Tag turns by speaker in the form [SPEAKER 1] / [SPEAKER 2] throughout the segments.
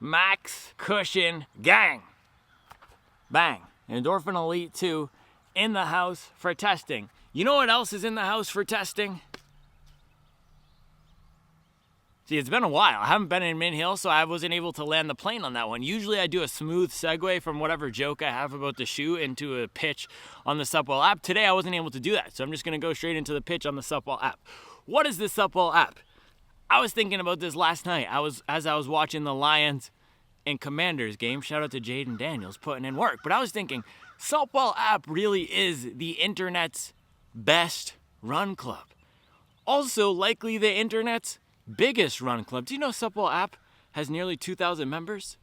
[SPEAKER 1] max cushion gang. Bang. Endorphin Elite 2 in the house for testing. You know what else is in the house for testing? See, it's been a while. I haven't been in Mint Hill, so I wasn't able to land the plane on that one. Usually I do a smooth segue from whatever joke I have about the shoe into a pitch on the Supwell app. Today I wasn't able to do that, so I'm just going to go straight into the pitch on the Supwell app. What is the Supwell app? I was thinking about this last night. As I was watching the Lions and Commanders game. Shout out to Jaden Daniels putting in work. But I was thinking, Supwell app really is the internet's best run club. Also, likely the internet's biggest run club. Do you know Supwell app has nearly 2,000 members?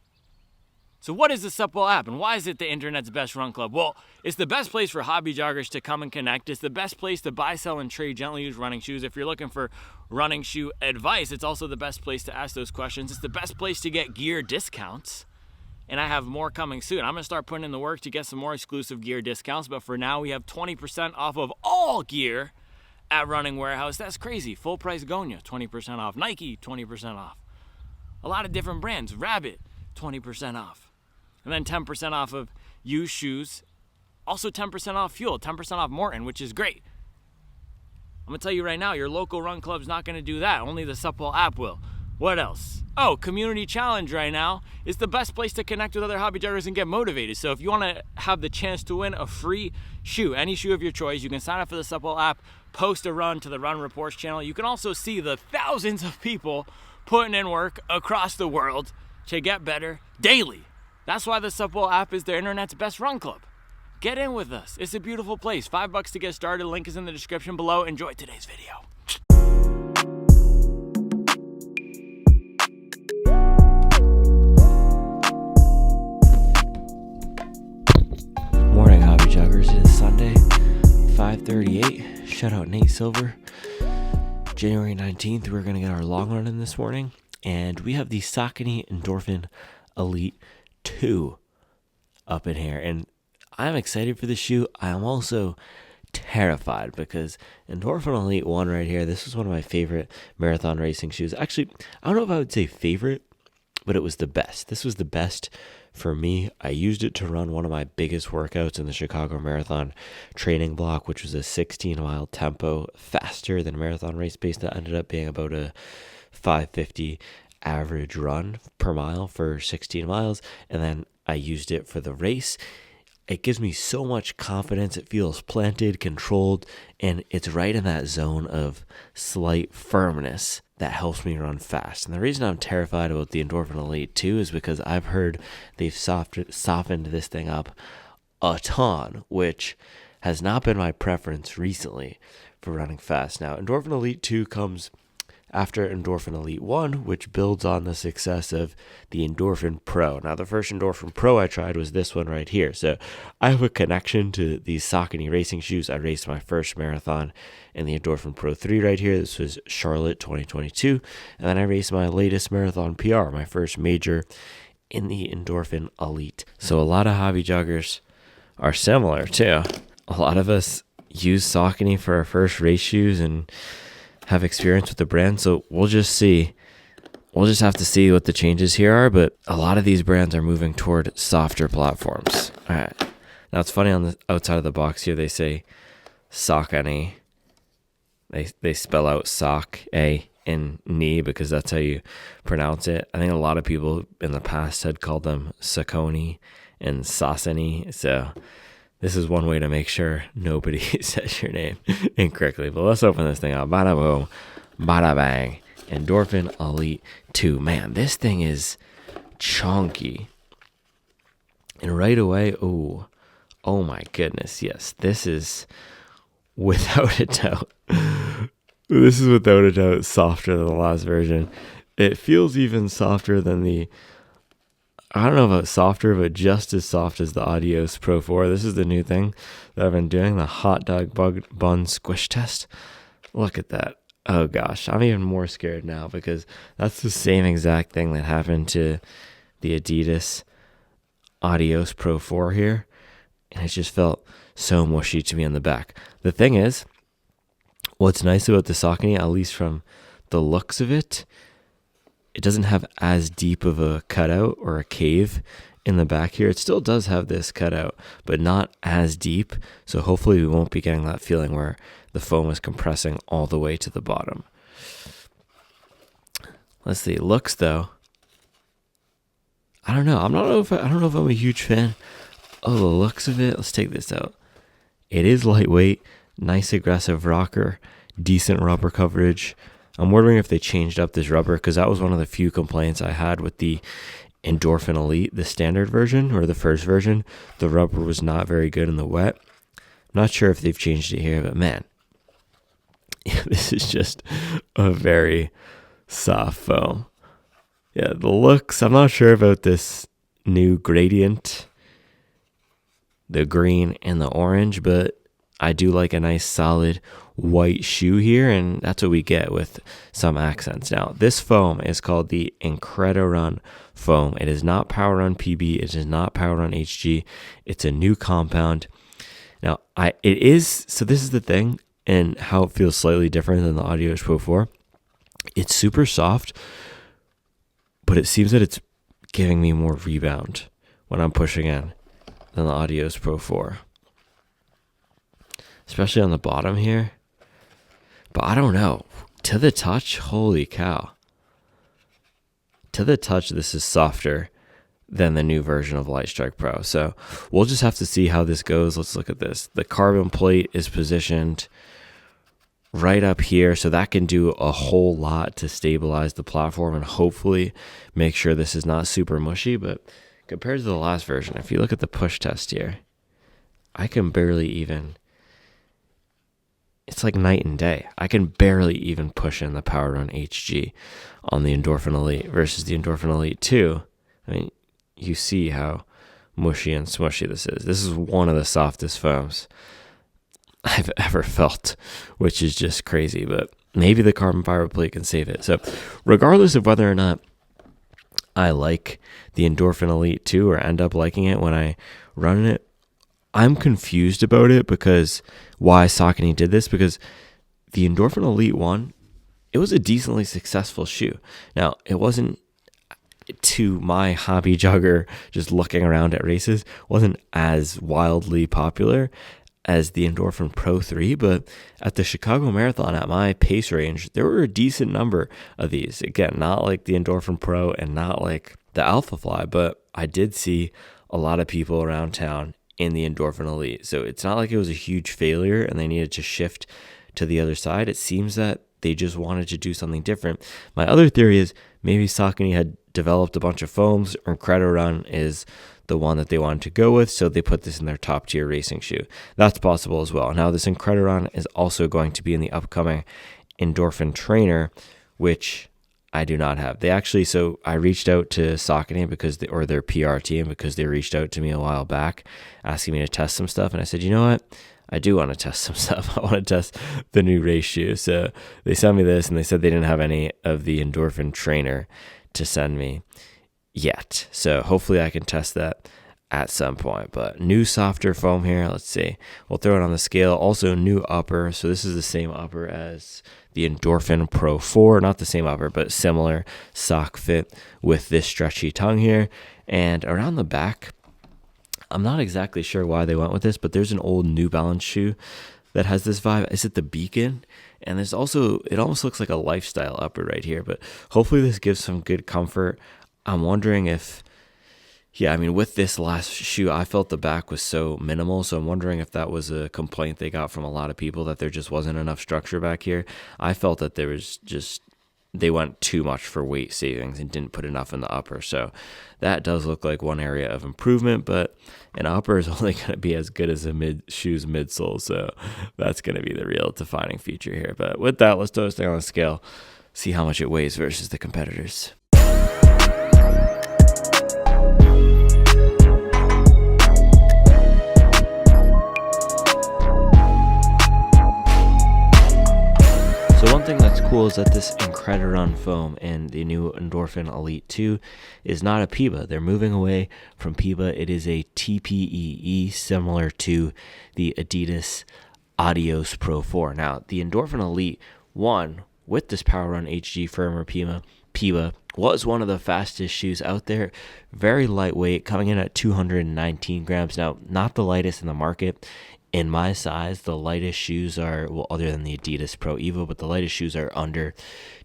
[SPEAKER 1] So what is the Supwell app and why is it the internet's best run club? Well, it's the best place for hobby joggers to come and connect. It's the best place to buy, sell, and trade gently used running shoes. If you're looking for running shoe advice, it's also the best place to ask those questions. It's the best place to get gear discounts. And I have more coming soon. I'm going to start putting in the work to get some more exclusive gear discounts. But for now, we have 20% off of all gear at Running Warehouse. That's crazy. Full price Gonya, 20% off. Nike, 20% off. A lot of different brands. Rabbit, 20% off. And then 10% off of used shoes. Also 10% off fuel, 10% off Morton, which is great. I'm going to tell you right now, your local run club's not going to do that. Only the Supwell app will. What else? Oh, Community Challenge right now is the best place to connect with other hobby joggers and get motivated. So if you want to have the chance to win a free shoe, any shoe of your choice, you can sign up for the Supwell app, post a run to the Run Reports channel. You can also see the thousands of people putting in work across the world to get better daily. That's why the Supwell app is their internet's best run club. Get in with us. It's a beautiful place. $5 to get started. Link is in the description below. Enjoy today's video.
[SPEAKER 2] Morning, hobby joggers. It is Sunday, 5:38. Shout out Nate Silver. January 19th, we're going to get our long run in this morning. And we have the Saucony Endorphin Elite 2 up in here. And I'm excited for the shoe. I am also terrified because Endorphin Elite 1 right here, this was one of my favorite marathon racing shoes. Actually, I don't know if I would say favorite, but it was the best. This was the best for me. I used it to run one of my biggest workouts in the Chicago Marathon training block, which was a 16-mile tempo, faster than a marathon race pace that ended up being about a 5:50 average run per mile for 16 miles. And then I used it for the race. It gives me so much confidence. It feels planted, controlled, and it's right in that zone of slight firmness that helps me run fast. And the reason I'm terrified about the Endorphin Elite 2 is because I've heard they've softened this thing up a ton, which has not been my preference recently for running fast. Now, Endorphin Elite 2 comes after Endorphin Elite 1, which builds on the success of the Endorphin Pro. Now, the first Endorphin Pro I tried was this one right here. So I have a connection to these Saucony racing shoes. I raced my first marathon in the Endorphin Pro 3 right here. This was Charlotte 2022. And then I raced my latest marathon PR, my first major, in the Endorphin Elite. So a lot of hobby joggers are similar too. A lot of us use Saucony for our first race shoes and have experience with the brand, so we'll just see. We'll just have to see what the changes here are, but a lot of these brands are moving toward softer platforms. All right. Now, it's funny on the outside of the box here, they say Saucony. They spell out sock, A, and knee, because that's how you pronounce it. I think a lot of people in the past had called them Saucony and Saucony, so this is one way to make sure nobody says your name incorrectly. But let's open this thing up. Bada boom, bada bang. Endorphin Elite 2. Man, this thing is chunky. And right away, oh my goodness, yes. This is without a doubt. This is without a doubt softer than the last version. It feels even softer than the, I don't know about softer, but just as soft as the Adios Pro 4. This is the new thing that I've been doing, the hot dog bun squish test. Look at that. Oh gosh, I'm even more scared now because that's the same exact thing that happened to the Adidas Adios Pro 4 here. And it just felt so mushy to me on the back. The thing is, what's nice about the Saucony, at least from the looks of it, it doesn't have as deep of a cutout or a cave in the back here. It still does have this cutout, but not as deep. So hopefully we won't be getting that feeling where the foam is compressing all the way to the bottom. Let's see. Looks though, I don't know. I don't know if I'm a huge fan of the looks of it. Let's take this out. It is lightweight, nice aggressive rocker, decent rubber coverage. I'm wondering if they changed up this rubber, because that was one of the few complaints I had with the Endorphin Elite, the standard version or the first version. The rubber was not very good in the wet. I'm not sure if they've changed it here, but man, this is just a very soft foam. Yeah, the looks, I'm not sure about this new gradient, the green and the orange, but I do like a nice solid white shoe here, and that's what we get with some accents. Now, this foam is called the Incredi-Run foam. It is not Power Run PB. It is not Power Run HG. It's a new compound. Now, so this is the thing, and how it feels slightly different than the Adios Pro 4. It's super soft, but it seems that it's giving me more rebound when I'm pushing in than the Adios Pro 4. Especially on the bottom here. But I don't know. To the touch, holy cow. To the touch, this is softer than the new version of Lightstrike Pro. So we'll just have to see how this goes. Let's look at this. The carbon plate is positioned right up here, so that can do a whole lot to stabilize the platform and hopefully make sure this is not super mushy. But compared to the last version, if you look at the push test here, I can barely even, it's like night and day. I can barely even push in the Power Run HG on the Endorphin Elite versus the Endorphin Elite 2. I mean, you see how mushy and smushy this is. This is one of the softest foams I've ever felt, which is just crazy, but maybe the carbon fiber plate can save it. So regardless of whether or not I like the Endorphin Elite 2 or end up liking it when I run it, I'm confused about it, because why Saucony did this, because the Endorphin Elite 1, it was a decently successful shoe. Now, it wasn't, to my hobby jogger just looking around at races, wasn't as wildly popular as the Endorphin Pro 3, but at the Chicago Marathon at my pace range, there were a decent number of these. Again, not like the Endorphin Pro and not like the Alpha Fly, but I did see a lot of people around town in the Endorphin Elite. So it's not like it was a huge failure and they needed to shift to the other side. It seems that they just wanted to do something different. My other theory is maybe Saucony had developed a bunch of foams, or Incredi-Run is the one that they wanted to go with, so they put this in their top tier racing shoe. That's possible as well. Now, this Incredi-Run is also going to be in the upcoming Endorphin Trainer, which I do not have. They actually, so I reached out to Saucony or their PR team, because they reached out to me a while back asking me to test some stuff, and I said, you know what? I do want to test some stuff. I want to test the new race shoe. So they sent me this, and they said they didn't have any of the Endorphin Trainer to send me yet. So hopefully I can test that at some point. But new softer foam here. Let's see. We'll throw it on the scale. Also new upper. So this is the same upper as the Endorphin Pro 4. Not the same upper, but similar sock fit with this stretchy tongue here. And around the back, I'm not exactly sure why they went with this, but there's an old New Balance shoe that has this vibe. Is it the Beacon? And there's also, it almost looks like a lifestyle upper right here, but hopefully this gives some good comfort. I'm wondering if, with this last shoe, I felt the back was so minimal, so I'm wondering if that was a complaint they got from a lot of people, that there just wasn't enough structure back here. I felt that there was just, they went too much for weight savings and didn't put enough in the upper. So that does look like one area of improvement, but an upper is only going to be as good as a shoe's midsole. So that's going to be the real defining feature here. But with that, let's throw this thing on the scale, see how much it weighs versus the competitors. So one thing that's cool is that this Incredi-Run foam and the new Endorphin Elite 2 is not a PIBA. They're moving away from PIBA. It is a TPEE, similar to the Adidas Adios Pro 4. Now, the Endorphin Elite 1 with this Power Run HG firmware PIBA was one of the fastest shoes out there. Very lightweight, coming in at 219 grams. Now, not the lightest in the market. In my size, the lightest shoes are, well, other than the Adidas Pro Evo, but the lightest shoes are under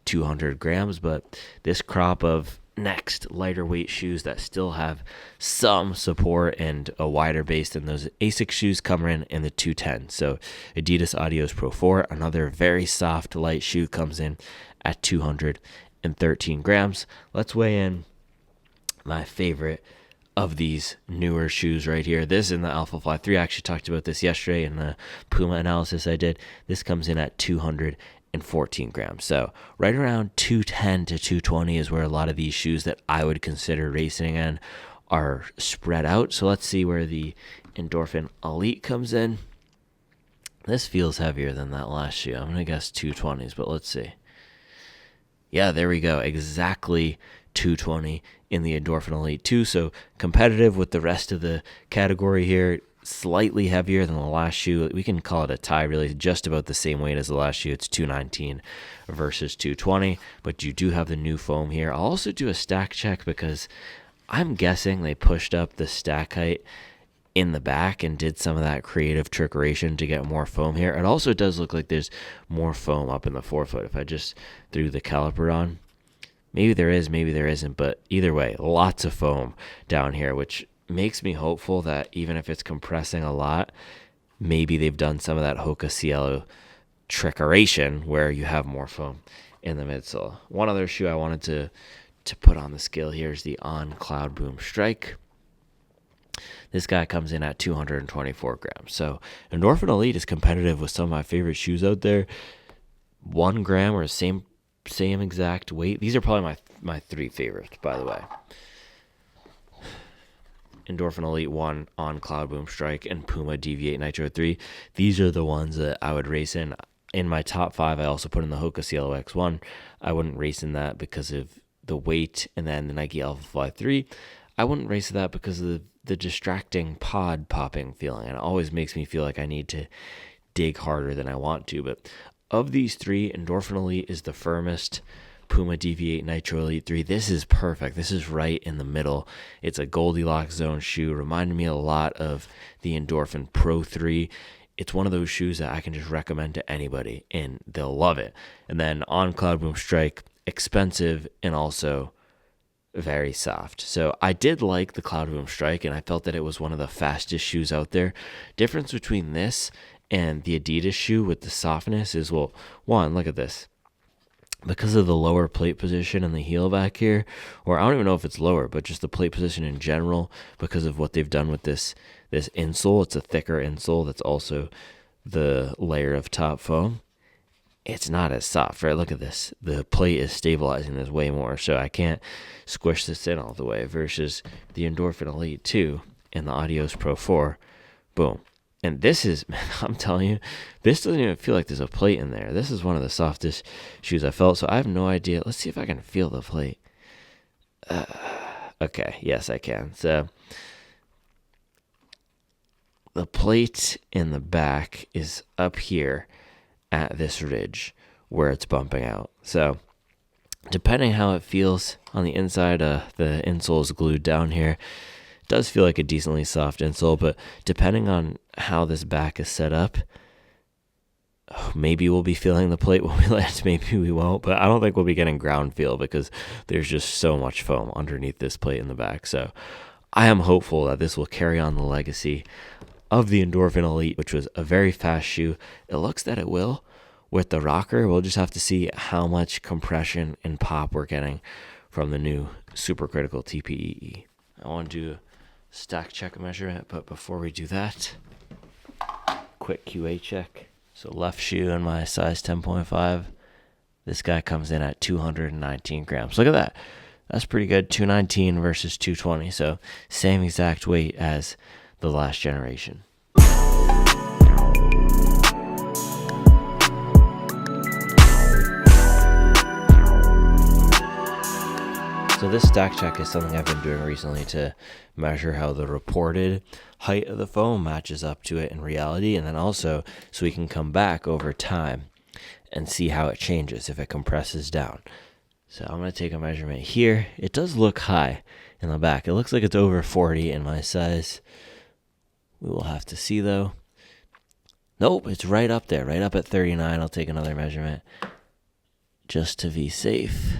[SPEAKER 2] 200 grams. But this crop of next lighter weight shoes that still have some support and a wider base than those ASICS shoes come in the 210. So Adidas Adios Pro 4, another very soft light shoe, comes in at 213 grams. Let's weigh in my favorite of these newer shoes right here. This in the Alpha Fly 3. I actually talked about this yesterday in the Puma analysis I did. This comes in at 214 grams. So right around 210 to 220 is where a lot of these shoes that I would consider racing in are spread out. So let's see where the Endorphin Elite comes in. This feels heavier than that last shoe. I'm going to guess 220s, but let's see. Yeah, there we go. Exactly 220 in the Endorphin Elite 2. So competitive with the rest of the category here. Slightly heavier than the last shoe. We can call it a tie, really. Just about the same weight as the last shoe. It's 219 versus 220. But you do have the new foam here. I'll also do a stack check because I'm guessing they pushed up the stack height in the back and did some of that creative trickeration to get more foam here. It also does look like there's more foam up in the forefoot. If I just threw the caliper on, maybe there is, maybe there isn't, but either way, lots of foam down here, which makes me hopeful that even if it's compressing a lot, maybe they've done some of that Hoka Cielo trickeration where you have more foam in the midsole. One other shoe I wanted to put on the scale here is the On Cloud Boom Strike. This guy comes in at 224 grams. So Endorphin Elite is competitive with some of my favorite shoes out there. 1 gram or same exact weight. These are probably my 3 favorites, by the way. Endorphin Elite 1, On Cloud Boom Strike, and Puma Deviate Nitro 3. These are the ones that I would race in. In my top 5, I also put in the Hoka Cielo X1. I wouldn't race in that because of the weight, and then the Nike Alpha Fly 3. I wouldn't race that because of the distracting pod popping feeling. And it always makes me feel like I need to dig harder than I want to. But of these 3, Endorphin Elite is the firmest. Puma Deviate Nitro Elite 3. This is perfect. This is right in the middle. It's a Goldilocks zone shoe. Reminded me a lot of the Endorphin Pro 3. It's one of those shoes that I can just recommend to anybody, and they'll love it. And then On Cloud Boom Strike, expensive and also very soft. So I did like the Cloud Boom Strike, and I felt that it was one of the fastest shoes out there. Difference between this and the Adidas shoe with the softness is, well, one, look at this. Because of the lower plate position and the heel back here, or I don't even know if it's lower, but just the plate position in general, because of what they've done with this insole, it's a thicker insole that's also the layer of top foam. It's not as soft, right? Look at this. The plate is stabilizing this way more, so I can't squish this in all the way, versus the Endorphin Elite 2 and the Adios Pro 4. Boom. And this is, man, I'm telling you, this doesn't even feel like there's a plate in there. This is one of the softest shoes I felt, so I have no idea. Let's see if I can feel the plate. Okay, yes, I can. So the plate in the back is up here at this ridge where it's bumping out. So depending how it feels on the inside, the insole is glued down here. It does feel like a decently soft insole, but depending on how this back is set up, maybe we'll be feeling the plate when we land, maybe we won't, but I don't think we'll be getting ground feel because there's just so much foam underneath this plate in the back. So I am hopeful that this will carry on the legacy of the Endorphin Elite, which was a very fast shoe. It looks that it will with the rocker. We'll just have to see how much compression and pop we're getting from the new supercritical TPE. I want to do a stack check measurement, but before we do that, quick QA check. So left shoe in my size 10.5. This guy comes in at 219 grams. Look at that. That's pretty good. 219 versus 220. So same exact weight as the last generation. So this stack check is something I've been doing recently to measure how the reported height of the foam matches up to it in reality, and then also so we can come back over time and see how it changes if it compresses down. So I'm going to take a measurement here. It does look high in the back. It looks like it's over 40 in my size. We will have to see though. Nope, it's right up there, right up at 39. I'll take another measurement just to be safe.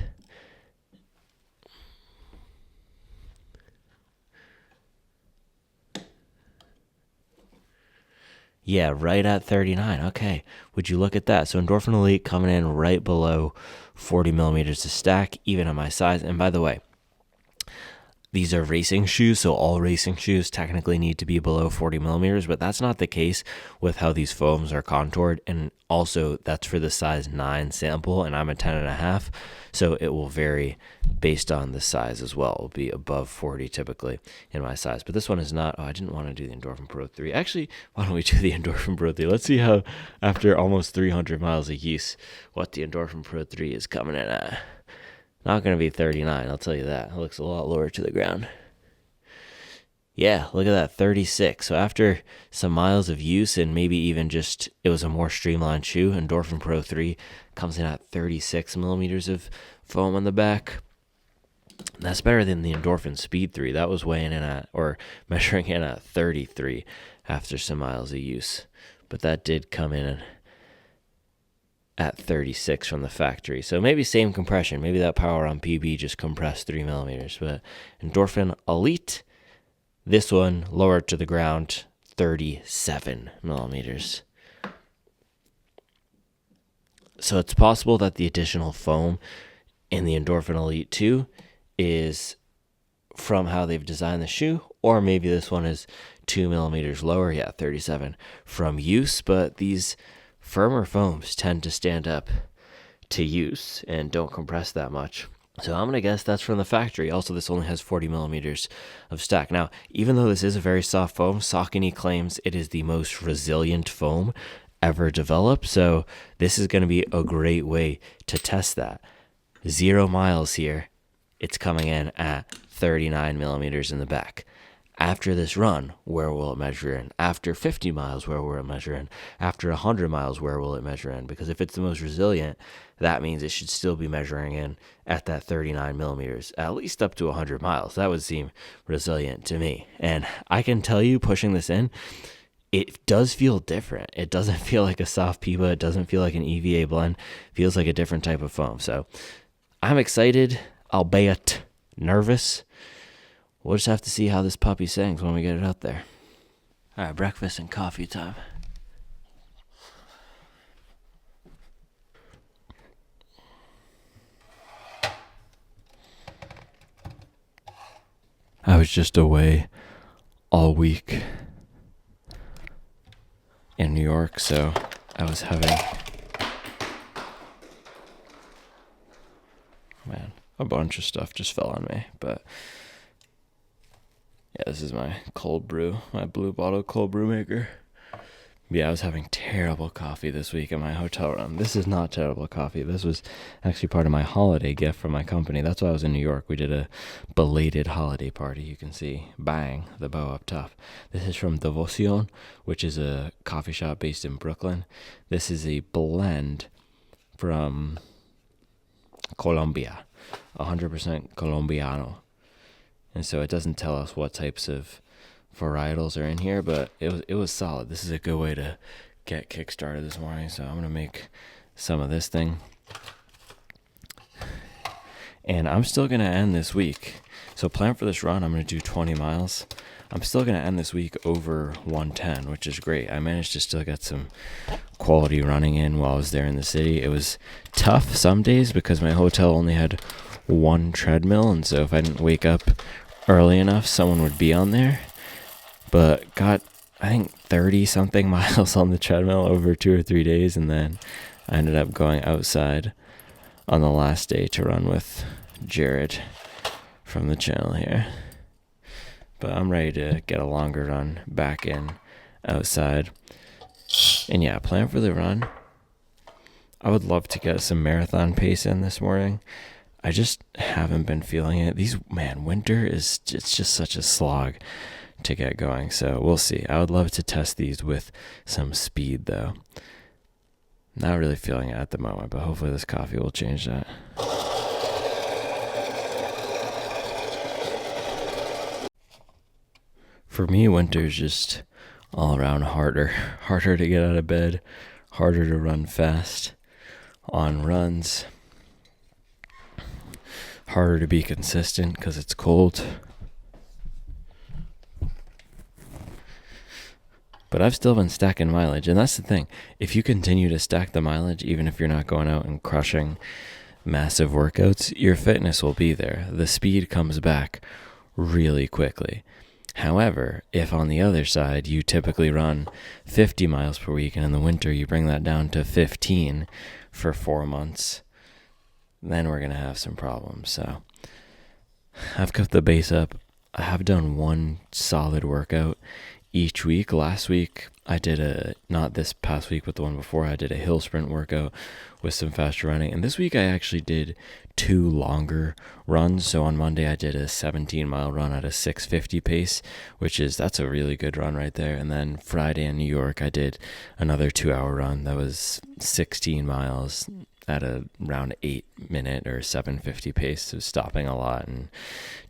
[SPEAKER 2] Yeah, right at 39. Okay, would you look at that? So Endorphin Elite coming in right below 40 millimeters a stack, even at my size. And by the way, these are racing shoes, so all racing shoes technically need to be below 40 millimeters, but that's not the case with how these foams are contoured. And also, that's for the size 9 sample, and I'm a 10.5, so it will vary based on the size as well. It will be above 40 typically in my size, but this one is not. Oh, I didn't want to do the Endorphin Pro 3. Actually, why don't we do the Endorphin Pro 3? Let's see how, after almost 300 miles of use, what the Endorphin Pro 3 is coming in at. Not going to be 39, I'll tell you that. It looks a lot lower to the ground. Yeah, look at that, 36. So after some miles of use and maybe even just, it was a more streamlined shoe, Endorphin Pro 3 comes in at 36 millimeters of foam on the back. That's better than the Endorphin Speed 3. That was weighing in at, or measuring in at 33 after some miles of use. But that did come in at 36 from the factory. So maybe same compression. Maybe that power on PB just compressed 3 millimeters. But Endorphin Elite, this one lower to the ground, 37 millimeters. So it's possible that the additional foam in the Endorphin Elite 2 is from how they've designed the shoe, or maybe this one is 2 millimeters lower. Yeah, 37 from use, but these firmer foams tend to stand up to use and don't compress that much. So I'm going to guess that's from the factory. Also, this only has 40 millimeters of stack. Now, even though this is a very soft foam, Saucony claims it is the most resilient foam ever developed. So this is going to be a great way to test that. 0 miles here. It's coming in at 39 millimeters in the back. After this run, where will it measure in? After 50 miles, where will it measure in? After 100 miles, where will it measure in? Because if it's the most resilient, that means it should still be measuring in at that 39 millimeters, at least up to 100 miles. That would seem resilient to me. And I can tell you, pushing this in, it does feel different. It doesn't feel like a soft PIBA. It doesn't feel like an EVA blend. It feels like a different type of foam. So I'm excited, albeit nervous. We'll just have to see how this puppy sings when we get it out there. All right, breakfast and coffee time. I was just away all week in New York, so I was having, a bunch of stuff just fell on me, but yeah, this is my cold brew, my blue bottle cold brew maker. Yeah, I was having terrible coffee this week in my hotel room. This is not terrible coffee. This was actually part of my holiday gift from my company. That's why I was in New York. We did a belated holiday party. You can see, bang, the bow up top. This is from Devoción, which is a coffee shop based in Brooklyn. This is a blend from Colombia, 100% Colombiano. And so it doesn't tell us what types of varietals are in here, but it was solid. This is a good way to get kick-started this morning. So I'm going to make some of this thing. And I'm still going to end this week. So plan for this run, I'm going to do 20 miles. I'm still going to end this week over 110, which is great. I managed to still get some quality running in while I was there in the city. It was tough some days because my hotel only had one treadmill, and so if I didn't wake up early enough, someone would be on there. But got, I think, 30 something miles on the treadmill over 2 or 3 days, and then I ended up going outside on the last day to run with Jared from the channel here. But I'm ready to get a longer run back in outside. And yeah, plan for the run. I would love to get some marathon pace in this morning. I just haven't been feeling it. Winter it's just such a slog to get going. So we'll see. I would love to test these with some speed though. Not really feeling it at the moment, but hopefully this coffee will change that. For me, winter's just all around harder. Harder to get out of bed, harder to run fast on runs, harder to be consistent because it's cold. But I've still been stacking mileage, and that's the thing. If you continue to stack the mileage, even if you're not going out and crushing massive workouts, your fitness will be there. The speed comes back really quickly. However, if on the other side you typically run 50 miles per week, and in the winter you bring that down to 15 for 4 months, then we're going to have some problems. So I've kept the base up. I have done one solid workout each week. Last week I did not this past week, but the one before, I did a hill sprint workout with some faster running. And this week I actually did 2 longer runs. So on Monday I did a 17-mile run at a 6:50 pace, that's a really good run right there. And then Friday in New York I did another 2-hour run that was 16 miles at around 8-minute or 7:50 pace. So stopping a lot and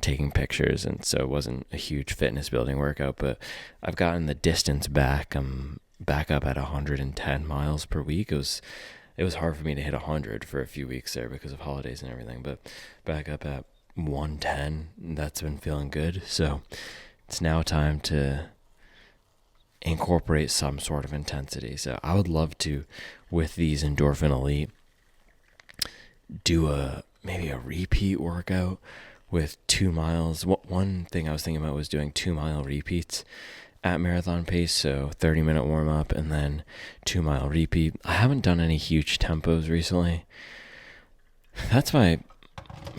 [SPEAKER 2] taking pictures, and so it wasn't a huge fitness building workout, but I've gotten the distance back. I'm back up at 110 miles per week. It was hard for me to hit 100 for a few weeks there because of holidays and everything, but back up at 110, that's been feeling good. So it's now time to incorporate some sort of intensity. So I would love to, with these Endorphin Elite, do maybe a repeat workout with 2 miles. One thing I was thinking about was doing 2-mile repeats at marathon pace, so 30-minute warm up and then 2-mile repeat. I haven't done any huge tempos recently. That's my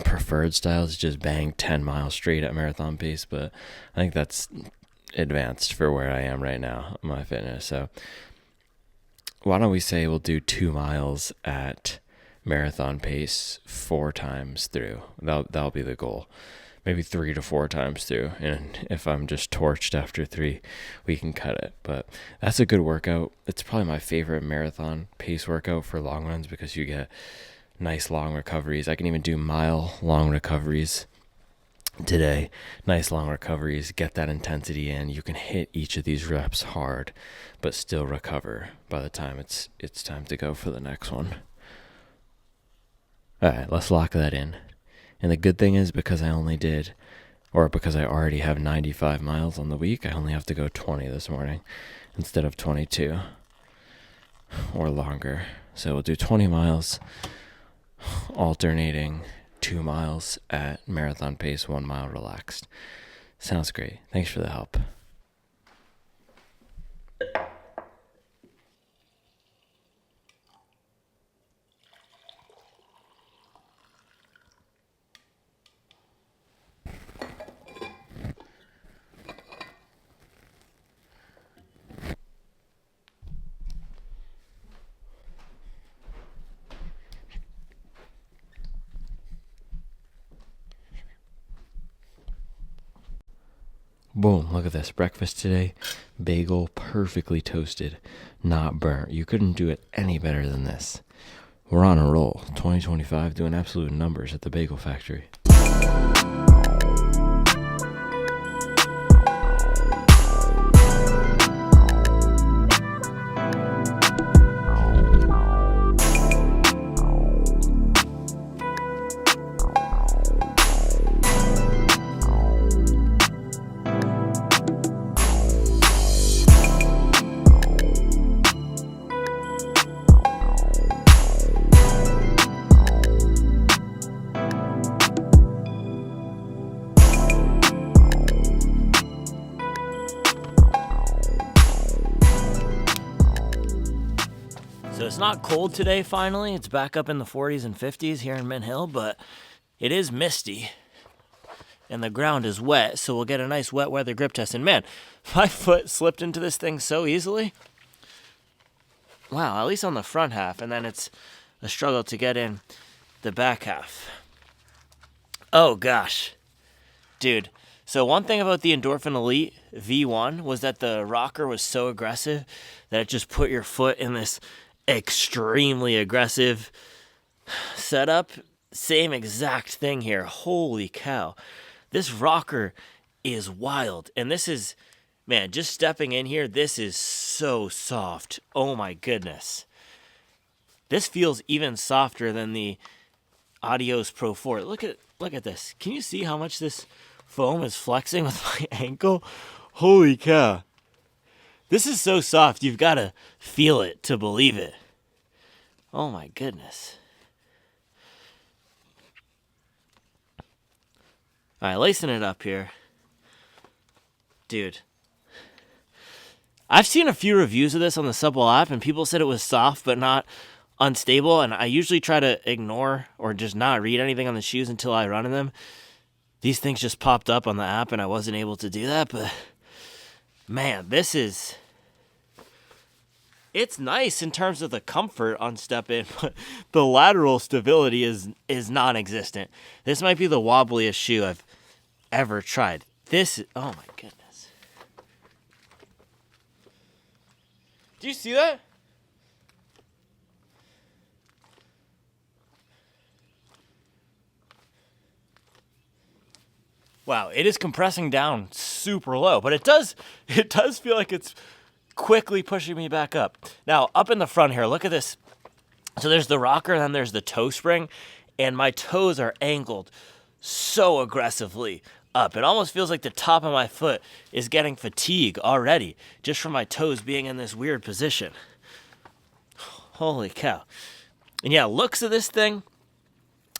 [SPEAKER 2] preferred style, is just bang 10 miles straight at marathon pace, but I think that's advanced for where I am right now in my fitness. So why don't we say we'll do 2 miles at marathon pace 4 times through. That'll be the goal. Maybe 3 to 4 times through. And if I'm just torched after 3, we can cut it. But that's a good workout. It's probably my favorite marathon pace workout for long runs because you get nice long recoveries. I can even do mile long recoveries today. Nice long recoveries, get that intensity in. You can hit each of these reps hard, but still recover by the time it's time to go for the next one. All right, let's lock that in. And the good thing is, because I already have 95 miles on the week, I only have to go 20 this morning instead of 22 or longer. So we'll do 20 miles, alternating 2 miles at marathon pace, 1 mile relaxed. Sounds great. Thanks for the help. Boom, look at this. Breakfast today, bagel, perfectly toasted, not burnt. You couldn't do it any better than this. We're on a roll. 2025 doing absolute numbers at the bagel factory.
[SPEAKER 1] So it's not cold today, finally. It's back up in the 40s and 50s here in Mint Hill, but it is misty and the ground is wet, so we'll get a nice wet weather grip test. And man, my foot slipped into this thing so easily. Wow, at least on the front half, and then it's a struggle to get in the back half. Oh gosh. Dude, so one thing about the Endorphin Elite V1 was that the rocker was so aggressive that it just put your foot in this extremely aggressive setup. Same exact thing here. Holy cow. This rocker is wild. And this is
[SPEAKER 2] Man, just stepping in here, this is so soft. Oh my goodness. This feels even softer than the Adios Pro 4. Look at this. Can you see how much this foam is flexing with my ankle? Holy cow. This is so soft, you've got to feel it to believe it. Oh my goodness. All right, lacing it up here. Dude. I've seen a few reviews of this on the Supwell app, and people said it was soft but not unstable, and I usually try to ignore or just not read anything on the shoes until I run in them. These things just popped up on the app, and I wasn't able to do that, but man, it's nice in terms of the comfort on step in, but the lateral stability is non-existent. This might be the wobbliest shoe I've ever tried. Oh my goodness. Do you see that? Wow, it is compressing down super low, but it does feel like it's quickly pushing me back up. Now, up in the front here, look at this. So there's the rocker, and then there's the toe spring, and my toes are angled so aggressively up. It almost feels like the top of my foot is getting fatigue already, just from my toes being in this weird position. Holy cow. And yeah, looks of this thing,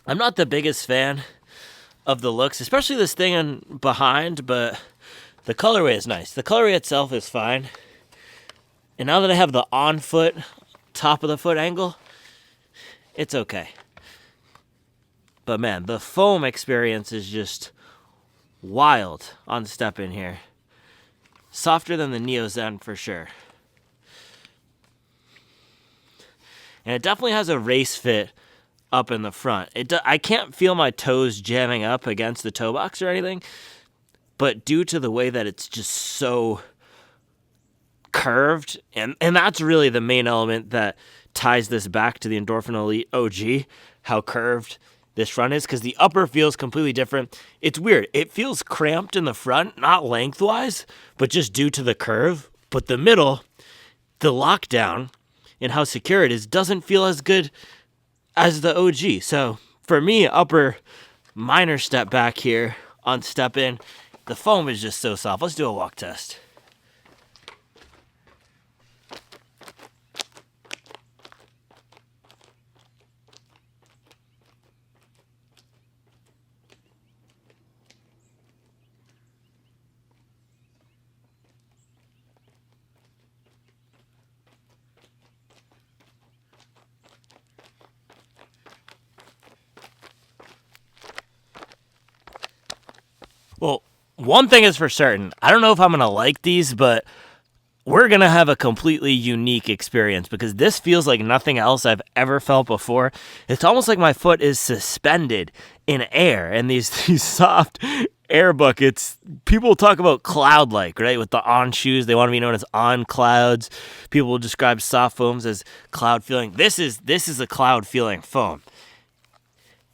[SPEAKER 2] I'm not the biggest fan of the looks, especially this thing in behind, but the colorway is nice. The colorway itself is fine. And now that I have the on foot, top of the foot angle, it's okay. But man, the foam experience is just wild on step in here. Softer than the Neo Zen for sure. And it definitely has a race fit up in the front. I can't feel my toes jamming up against the toe box or anything, but due to the way that it's just so curved, and that's really the main element that ties this back to the Endorphin Elite OG, how curved this front is, because the upper feels completely different. It's weird. It feels cramped in the front, not lengthwise, but just due to the curve. But the middle, the lockdown, and how secure it is, doesn't feel as good as the OG. So for me, upper minor step back here on step in, the foam is just so soft. Let's do a walk test. Well, one thing is for certain. I don't know if I'm going to like these, but we're going to have a completely unique experience because this feels like nothing else I've ever felt before. It's almost like my foot is suspended in air, and these soft air buckets, people talk about cloud-like, right? With the On shoes, they want to be known as On clouds. People will describe soft foams as cloud feeling. This is a cloud feeling foam.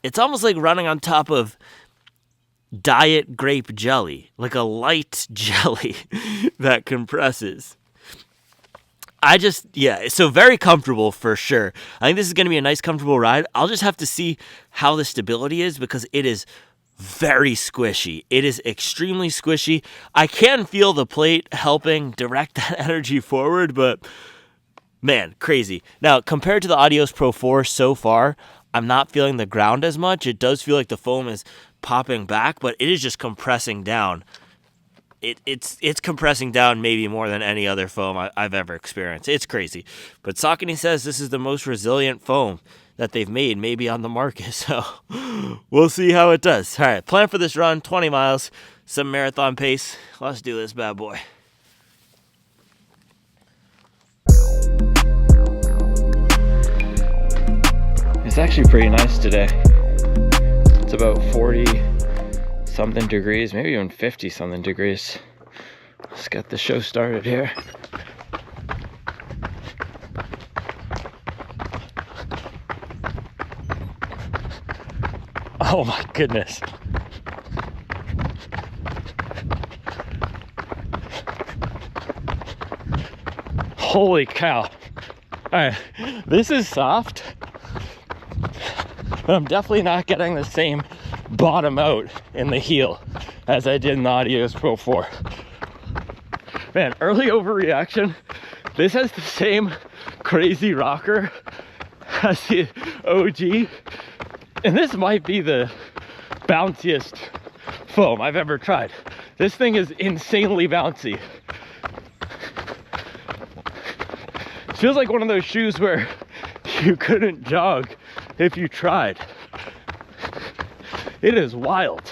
[SPEAKER 2] It's almost like running on top of diet grape jelly, like a light jelly that compresses. So very comfortable for sure. I think this is going to be a nice, comfortable ride. I'll just have to see how the stability is because it is very squishy. It is extremely squishy. I can feel the plate helping direct that energy forward, but man, crazy. Now, compared to the Adios Pro 4 so far, I'm not feeling the ground as much. It does feel like the foam is popping back, but it is just compressing down. It's compressing down maybe more than any other foam I've ever experienced. It's crazy. But Saucony says this is the most resilient foam that they've made maybe on the market. So we'll see how it does. All right, plan for this run, 20 miles, some marathon pace. Let's do this bad boy. It's actually pretty nice today. It's about 40 something degrees, maybe even 50 something degrees. Let's get the show started here. Oh my goodness.
[SPEAKER 1] Holy cow. All right, this is soft, but I'm definitely not getting the same bottom out in the heel as I did in the Adios Pro 4. Man, early overreaction. This has the same crazy rocker as the OG, and this might be the bounciest foam I've ever tried. This thing is insanely bouncy. It feels like one of those shoes where you couldn't jog if you tried. It is wild.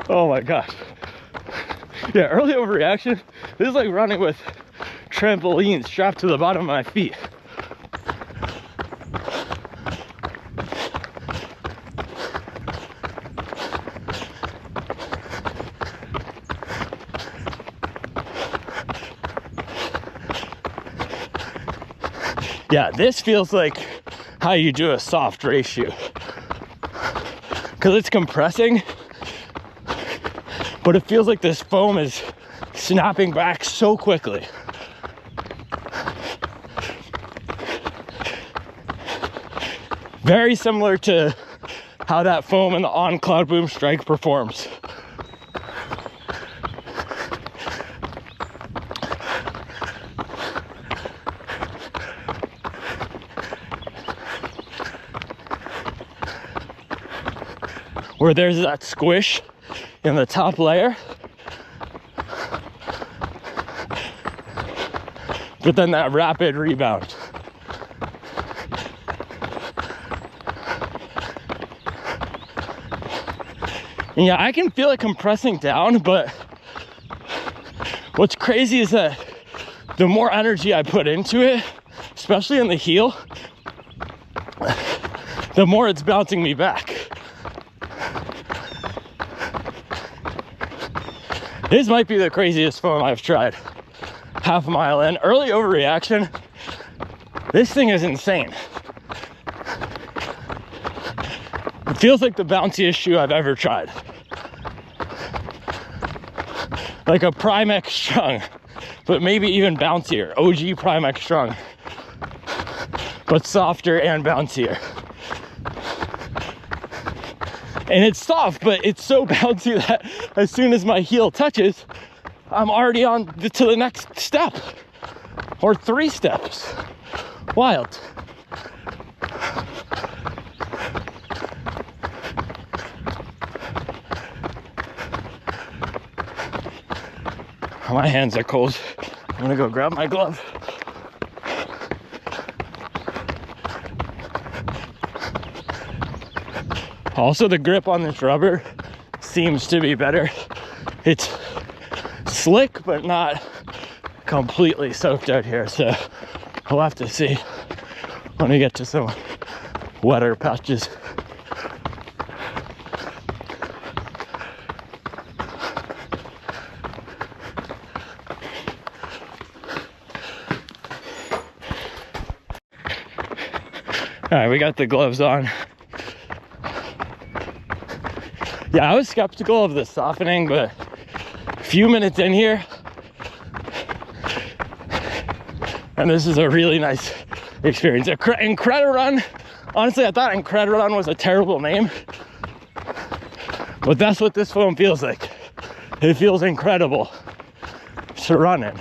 [SPEAKER 1] Oh my gosh. Yeah, early overreaction. This is like running with trampolines strapped to the bottom of my feet. Yeah, this feels like how you do a soft race shoe, because it's compressing, but it feels like this foam is snapping back so quickly. Very similar to how that foam in the On Cloud Boom Strike performs. Where there's that squish in the top layer, but then that rapid rebound. And yeah, I can feel it compressing down, but what's crazy is that the more energy I put into it, especially in the heel, the more it's bouncing me back. This might be the craziest foam I've tried. Half a mile in, early overreaction. This thing is insane. It feels like the bounciest shoe I've ever tried. Like a Primex Strung, but maybe even bouncier. OG Primex Strung, but softer and bouncier. And it's soft, but it's so bouncy that as soon as my heel touches, I'm already on to the next step, or 3 steps. Wild. My hands are cold. I'm gonna go grab my glove. Also, the grip on this rubber seems to be better. It's slick, but not completely soaked out here, so we'll have to see when we get to some wetter patches. All right, we got the gloves on. Yeah, I was skeptical of the softening, but a few minutes in here, and this is a really nice experience. Incredi-Run, honestly, I thought Incredi-Run was a terrible name, but that's what this foam feels like. It feels incredible to run in.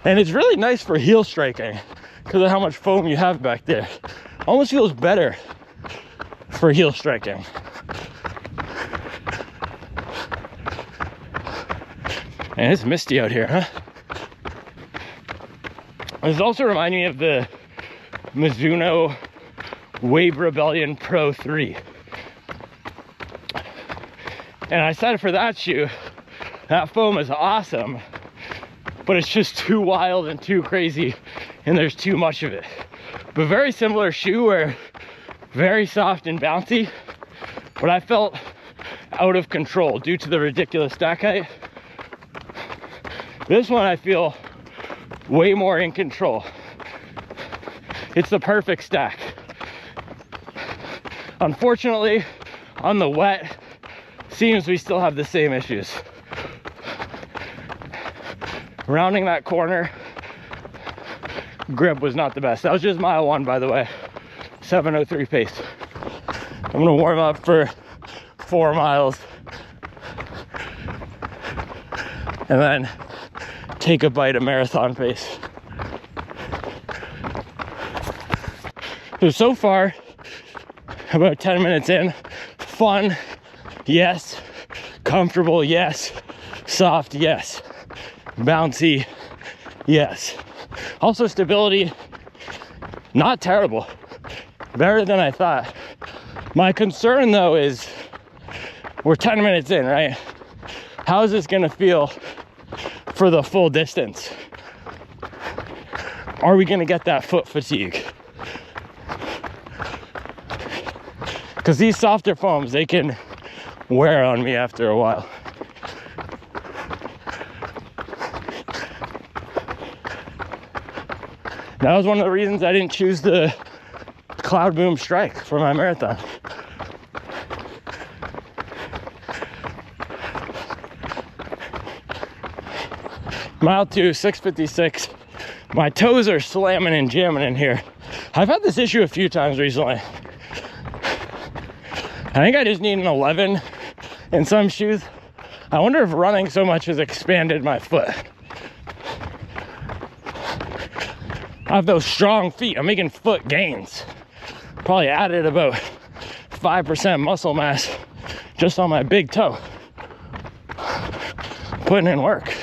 [SPEAKER 1] And it's really nice for heel striking because of how much foam you have back there. Almost feels better for heel striking. And it's misty out here, huh? This also reminds me of the Mizuno Wave Rebellion Pro 3. And I said for that shoe, that foam is awesome, but it's just too wild and too crazy, and there's too much of it. But very similar shoe, where very soft and bouncy, but I felt out of control due to the ridiculous stack height. This one I feel way more in control. It's the perfect stack. Unfortunately, on the wet, seems we still have the same issues. Rounding that corner, grip was not the best. That was just mile 1, by the way. 7:03 pace. I'm gonna warm up for 4 miles and then take a bite of marathon pace. So far, about 10 minutes in, fun, yes. Comfortable, yes. Soft, yes. Bouncy, yes. Also stability, not terrible. Better than I thought. My concern though is we're 10 minutes in, right? How is this gonna feel for the full distance? Are we gonna get that foot fatigue? Because these softer foams, they can wear on me after a while. That was one of the reasons I didn't choose the Cloud Boom Strike for my marathon. Mile 2, 6:56. My toes are slamming and jamming in here. I've had this issue a few times recently. I think I just need an 11 in some shoes. I wonder if running so much has expanded my foot. I have those strong feet. I'm making foot gains. Probably added about 5% muscle mass just on my big toe. Putting in work.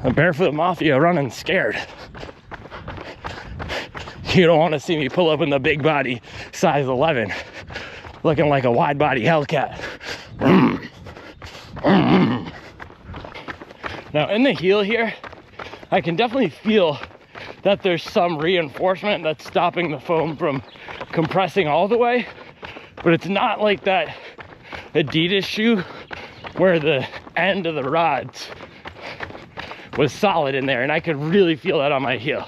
[SPEAKER 1] The Barefoot Mafia running scared. You don't want to see me pull up in the big body size 11. Looking like a wide body Hellcat. Now in the heel here, I can definitely feel that there's some reinforcement that's stopping the foam from compressing all the way, but it's not like that Adidas shoe where the end of the rods was solid in there, and I could really feel that on my heel.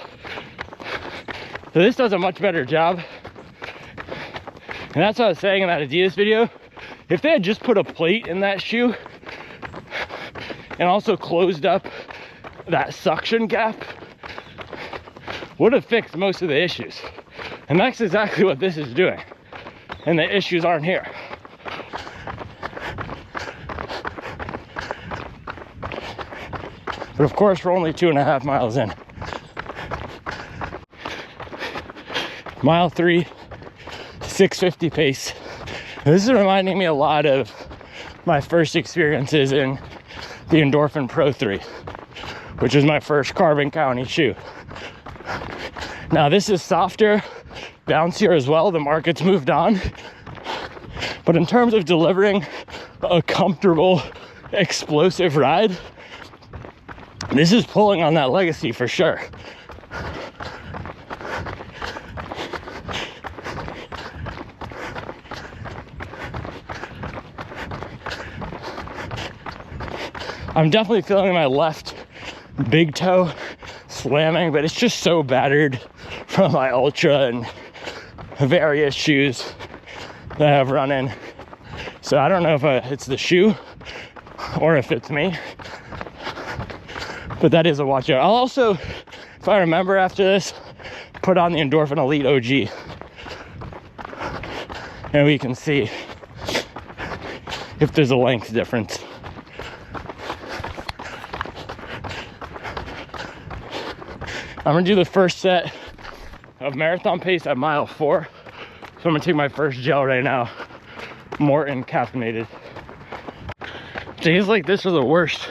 [SPEAKER 1] So this does a much better job. And that's what I was saying in that Adidas video. If they had just put a plate in that shoe and also closed up that suction gap, would have fixed most of the issues. And that's exactly what this is doing. And the issues aren't here. But of course, we're only 2.5 miles in. Mile 3, 6:50 pace. This is reminding me a lot of my first experiences in the Endorphin Pro 3, which is my first Carbon County shoe. Now this is softer, bouncier as well. The market's moved on. But in terms of delivering a comfortable, explosive ride, this is pulling on that legacy for sure. I'm definitely feeling my left big toe slamming, but it's just so battered from my Ultra and various shoes that I've run in. So I don't know if it's the shoe or if it's me, but that is a watch out. I'll also, if I remember after this, put on the Endorphin Elite OG and we can see if there's a length difference. I'm gonna do the first set of marathon pace at mile 4. So I'm gonna take my first gel right now, more caffeinated. Days like this are the worst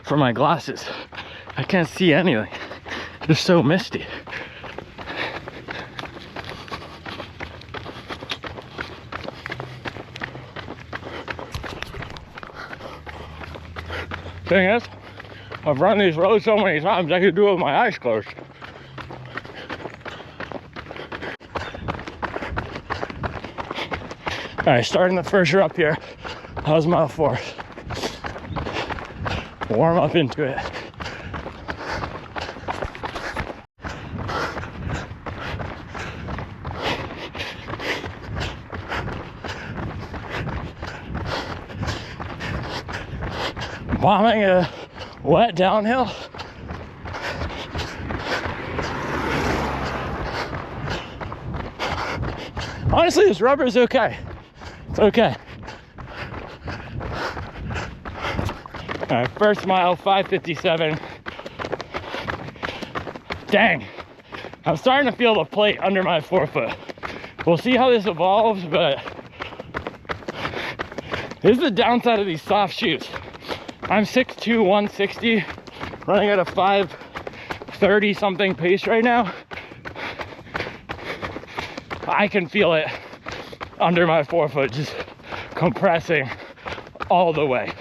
[SPEAKER 1] for my glasses. I can't see anything. They're so misty. Thing is, I've run these roads so many times I could do it with my eyes closed. All right, starting the first year up here. How's mile 4? Warm up into it. bombing a wet downhill. Honestly, this rubber is okay. It's okay. All right, first mile, 5:57. Dang, I'm starting to feel the plate under my forefoot. We'll see how this evolves, but this is the downside of these soft shoes. I'm 6'2", 160, running at a 5:30 something pace right now. I can feel it under my forefoot just compressing all the way.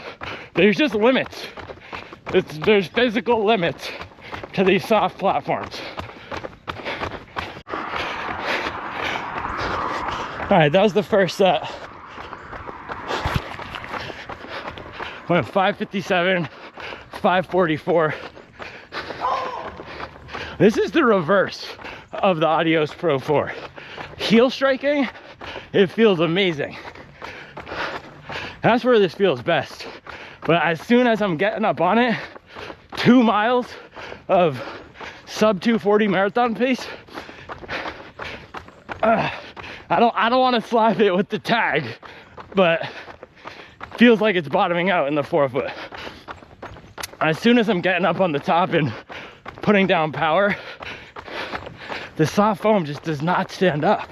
[SPEAKER 1] There's just limits. There's physical limits to these soft platforms. All right, that was the first set. Went 5:57, 5:44. This is the reverse of the Adios Pro 4. Heel striking, it feels amazing. That's where this feels best. But as soon as I'm getting up on it, 2 miles of sub 240 marathon pace, I don't want to slap it with the tag, but feels like it's bottoming out in the forefoot. As soon as I'm getting up on the top and putting down power, the soft foam just does not stand up.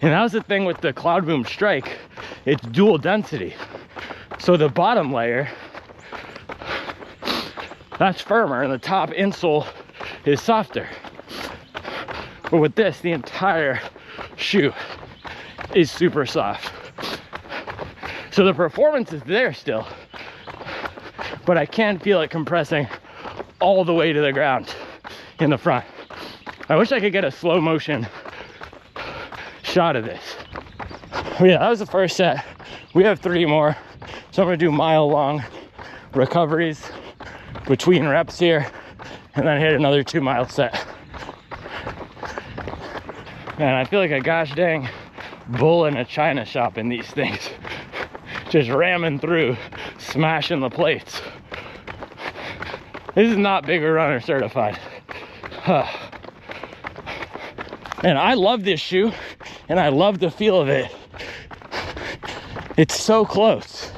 [SPEAKER 1] And that was the thing with the Cloud Boom Strike. It's dual density. So the bottom layer, that's firmer, and the top insole is softer. But with this, the entire shoe is super soft. So the performance is there still, but I can feel it compressing all the way to the ground in the front. I wish I could get a slow motion shot of this. But yeah, that was the first set. We have 3 more. So I'm gonna do mile-long recoveries between reps here, and then hit another 2-mile set. Man, I feel like a gosh dang bull in a china shop in these things. Just ramming through, smashing the plates. This is not Bigger Runner certified. And I love this shoe, and I love the feel of it. It's so close.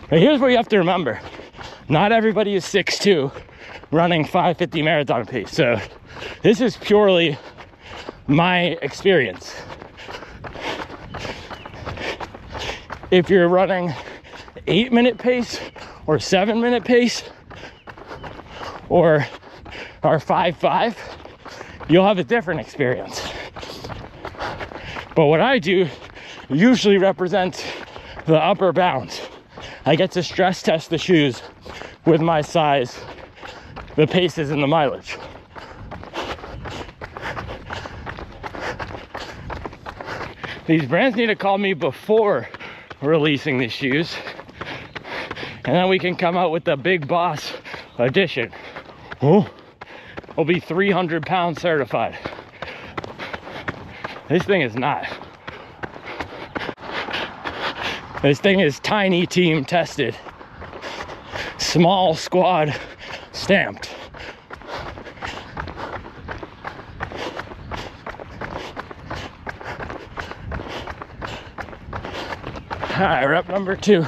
[SPEAKER 1] But here's what you have to remember. Not everybody is 6'2", running 5:50 marathon pace. So this is purely my experience. If you're running 8-minute pace or 7-minute pace or 5.5, you'll have a different experience. But what I do usually represents the upper bounds. I get to stress test the shoes with my size, the paces, and the mileage. These brands need to call me before releasing these shoes, and then we can come out with the Big Boss edition. Oh, will be 300 pounds certified. This thing is not. This thing is tiny team tested, small squad stamped. All right, rep number 2.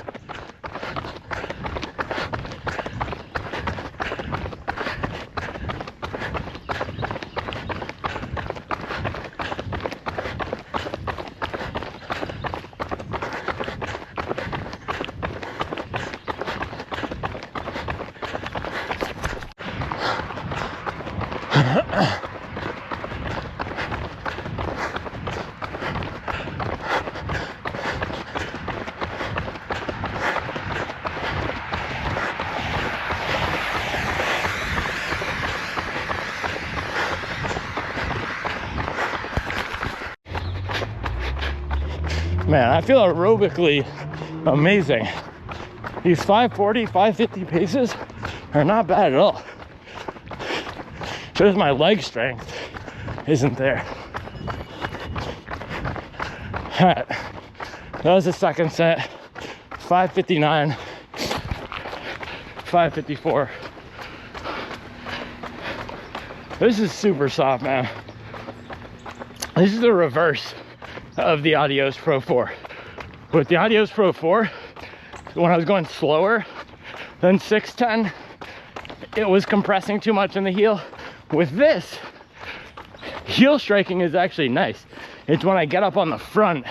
[SPEAKER 1] Man, I feel aerobically amazing. These 540, 550 paces are not bad at all.
[SPEAKER 3] because my leg strength isn't there. All right, that was the second set. 5:59, 5:54. This is super soft, man. This is the reverse of the Adios Pro 4. With the Adios Pro 4, when I was going slower than 610, it was compressing too much in the heel. With this, heel striking is actually nice. It's when I get up on the front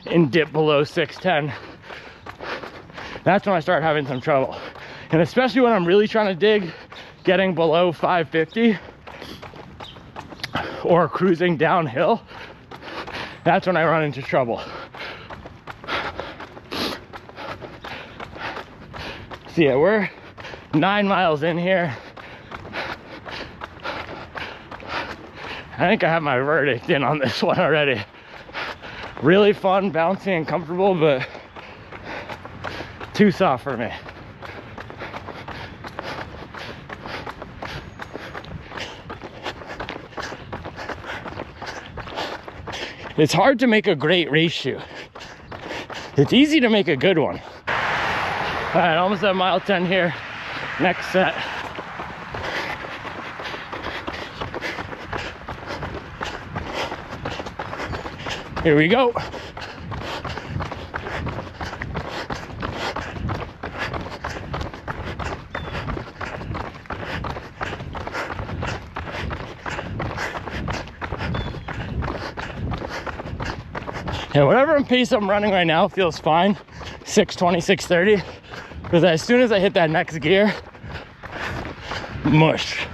[SPEAKER 3] and dip below 610, that's when I start having some trouble. And especially when I'm really trying to dig, getting below 550 or cruising downhill, that's when I run into trouble. So yeah, we're 9 miles in here. I think I have my verdict in on this one already. Really fun, bouncy, and comfortable, but too soft for me. It's hard to make a great race shoe. It's easy to make a good one. All right, almost at mile 10 here. Next set. Here we go. Yeah, whatever pace I'm running right now feels fine. 620, 630. Because as soon as I hit that next gear, mush.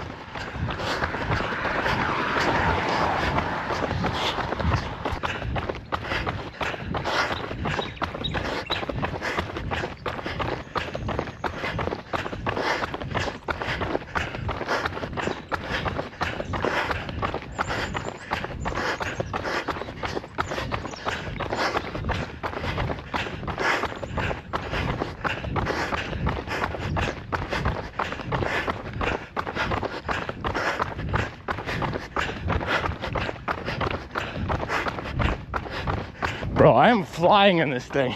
[SPEAKER 3] Bro, I am flying in this thing.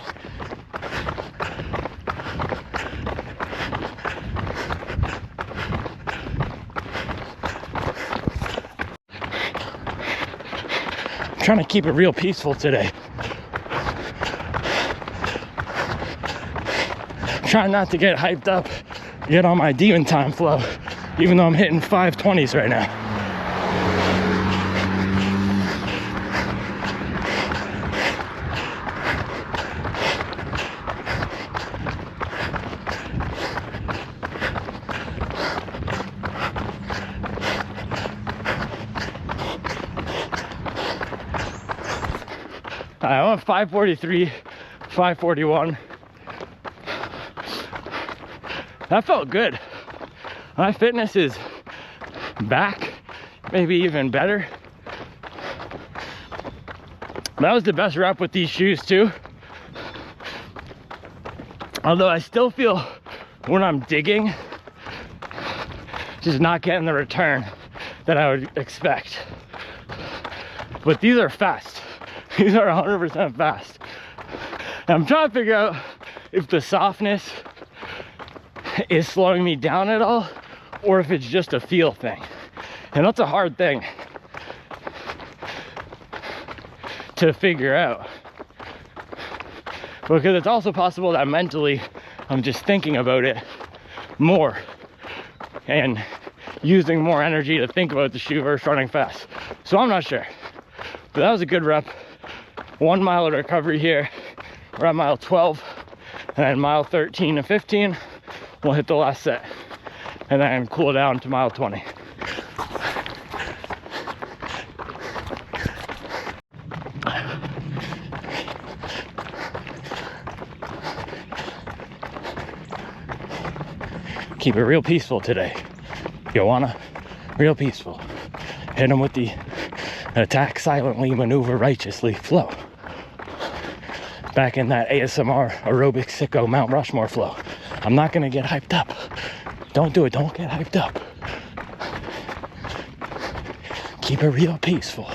[SPEAKER 3] I'm trying to keep it real peaceful today. Trying not to get hyped up, get on my demon time flow, even though I'm hitting 520s right now. I went 543, 541. That felt good. My fitness is back, maybe even better. That was the best rep with these shoes too. Although I still feel when I'm digging, just not getting the return that I would expect. But these are fast. These are 100% fast. And I'm trying to figure out if the softness is slowing me down at all, or if it's just a feel thing. And that's a hard thing to figure out. Because it's also possible that mentally I'm just thinking about it more and using more energy to think about the shoe versus running fast. So I'm not sure. But that was a good rep. 1 mile of recovery here. We're at mile 12, and then mile 13 and 15, we'll hit the last set, and then cool down to mile 20. Keep it real peaceful today. You wanna? Real peaceful. Hit them with the attack silently, maneuver righteously flow. Back in that ASMR aerobic sicko Mount Rushmore flow. I'm not gonna get hyped up. Don't do it, don't get hyped up. Keep it real peaceful.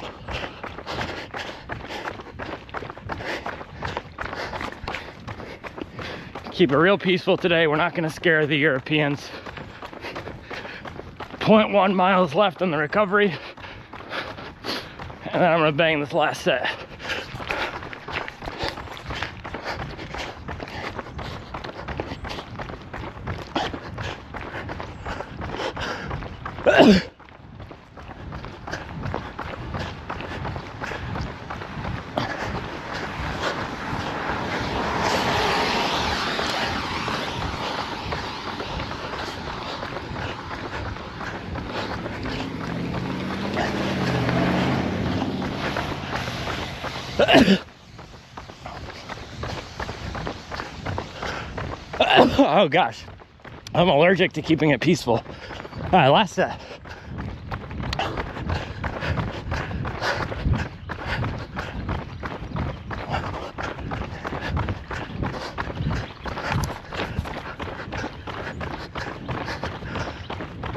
[SPEAKER 3] Keep it real peaceful today. We're not gonna scare the Europeans. 0.1 miles left on the recovery. And then I'm gonna bang this last set. Oh gosh, I'm allergic to keeping it peaceful. All right, last set.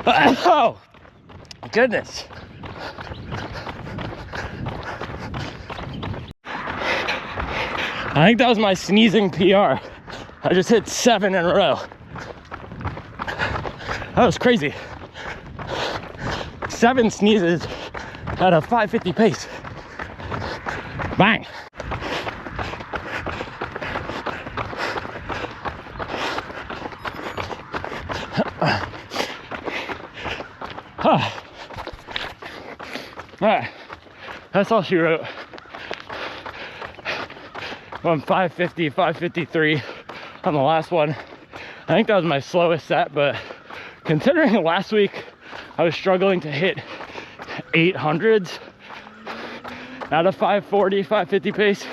[SPEAKER 3] Oh goodness. I think that was my sneezing PR. I just hit 7 in a row. That was crazy. 7 sneezes at a 5:50 pace. Bang. All right, that's all she wrote. Went 5:50, 5:53 on the last one. I think that was my slowest set, but considering last week I was struggling to hit 800s at a 5:40, 5:50 pace,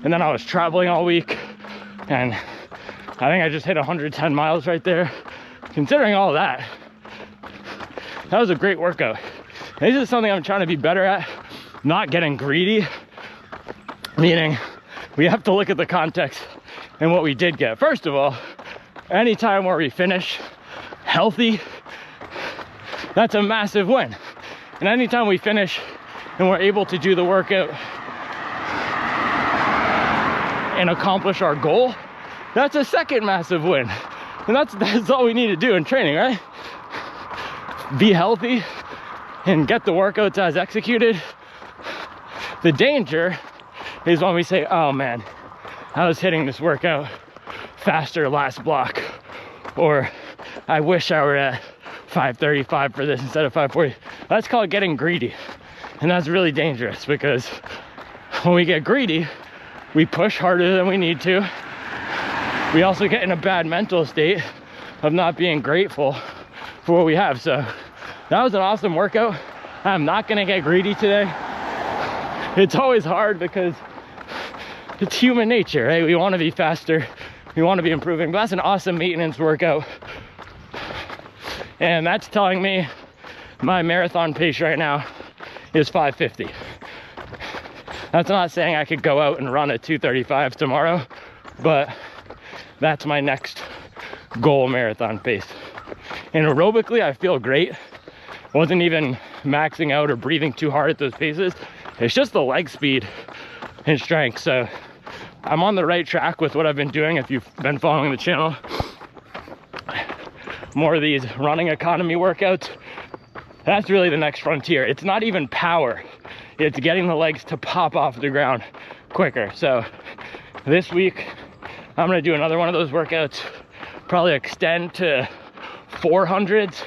[SPEAKER 3] and then I was traveling all week, and I think I just hit 110 miles right there. Considering all that, that was a great workout. This is something I'm trying to be better at, not getting greedy, meaning we have to look at the context and what we did get. First of all, anytime where we finish healthy, that's a massive win. And anytime we finish and we're able to do the workout and accomplish our goal, that's a second massive win. And that's all we need to do in training, right? Be healthy and get the workouts as executed. The danger is when we say, oh man, I was hitting this workout faster last block, or I wish I were at 5:35 for this instead of 5:40. That's called getting greedy, and that's really dangerous, because when we get greedy, we push harder than we need to. We also get in a bad mental state of not being grateful for what we have. So that was an awesome workout. I'm not gonna get greedy today. It's always hard because it's human nature, right? We want to be faster, we want to be improving, but that's an awesome maintenance workout. And that's telling me my marathon pace right now is 5:50. That's not saying I could go out and run at 2:35 tomorrow, but that's my next goal marathon pace. And aerobically, I feel great. Wasn't even maxing out or breathing too hard at those paces. It's just the leg speed and strength. So I'm on the right track with what I've been doing. If you've been following the channel, more of these running economy workouts, that's really the next frontier. It's not even power, it's getting the legs to pop off the ground quicker. So this week I'm gonna do another one of those workouts, probably extend to 400s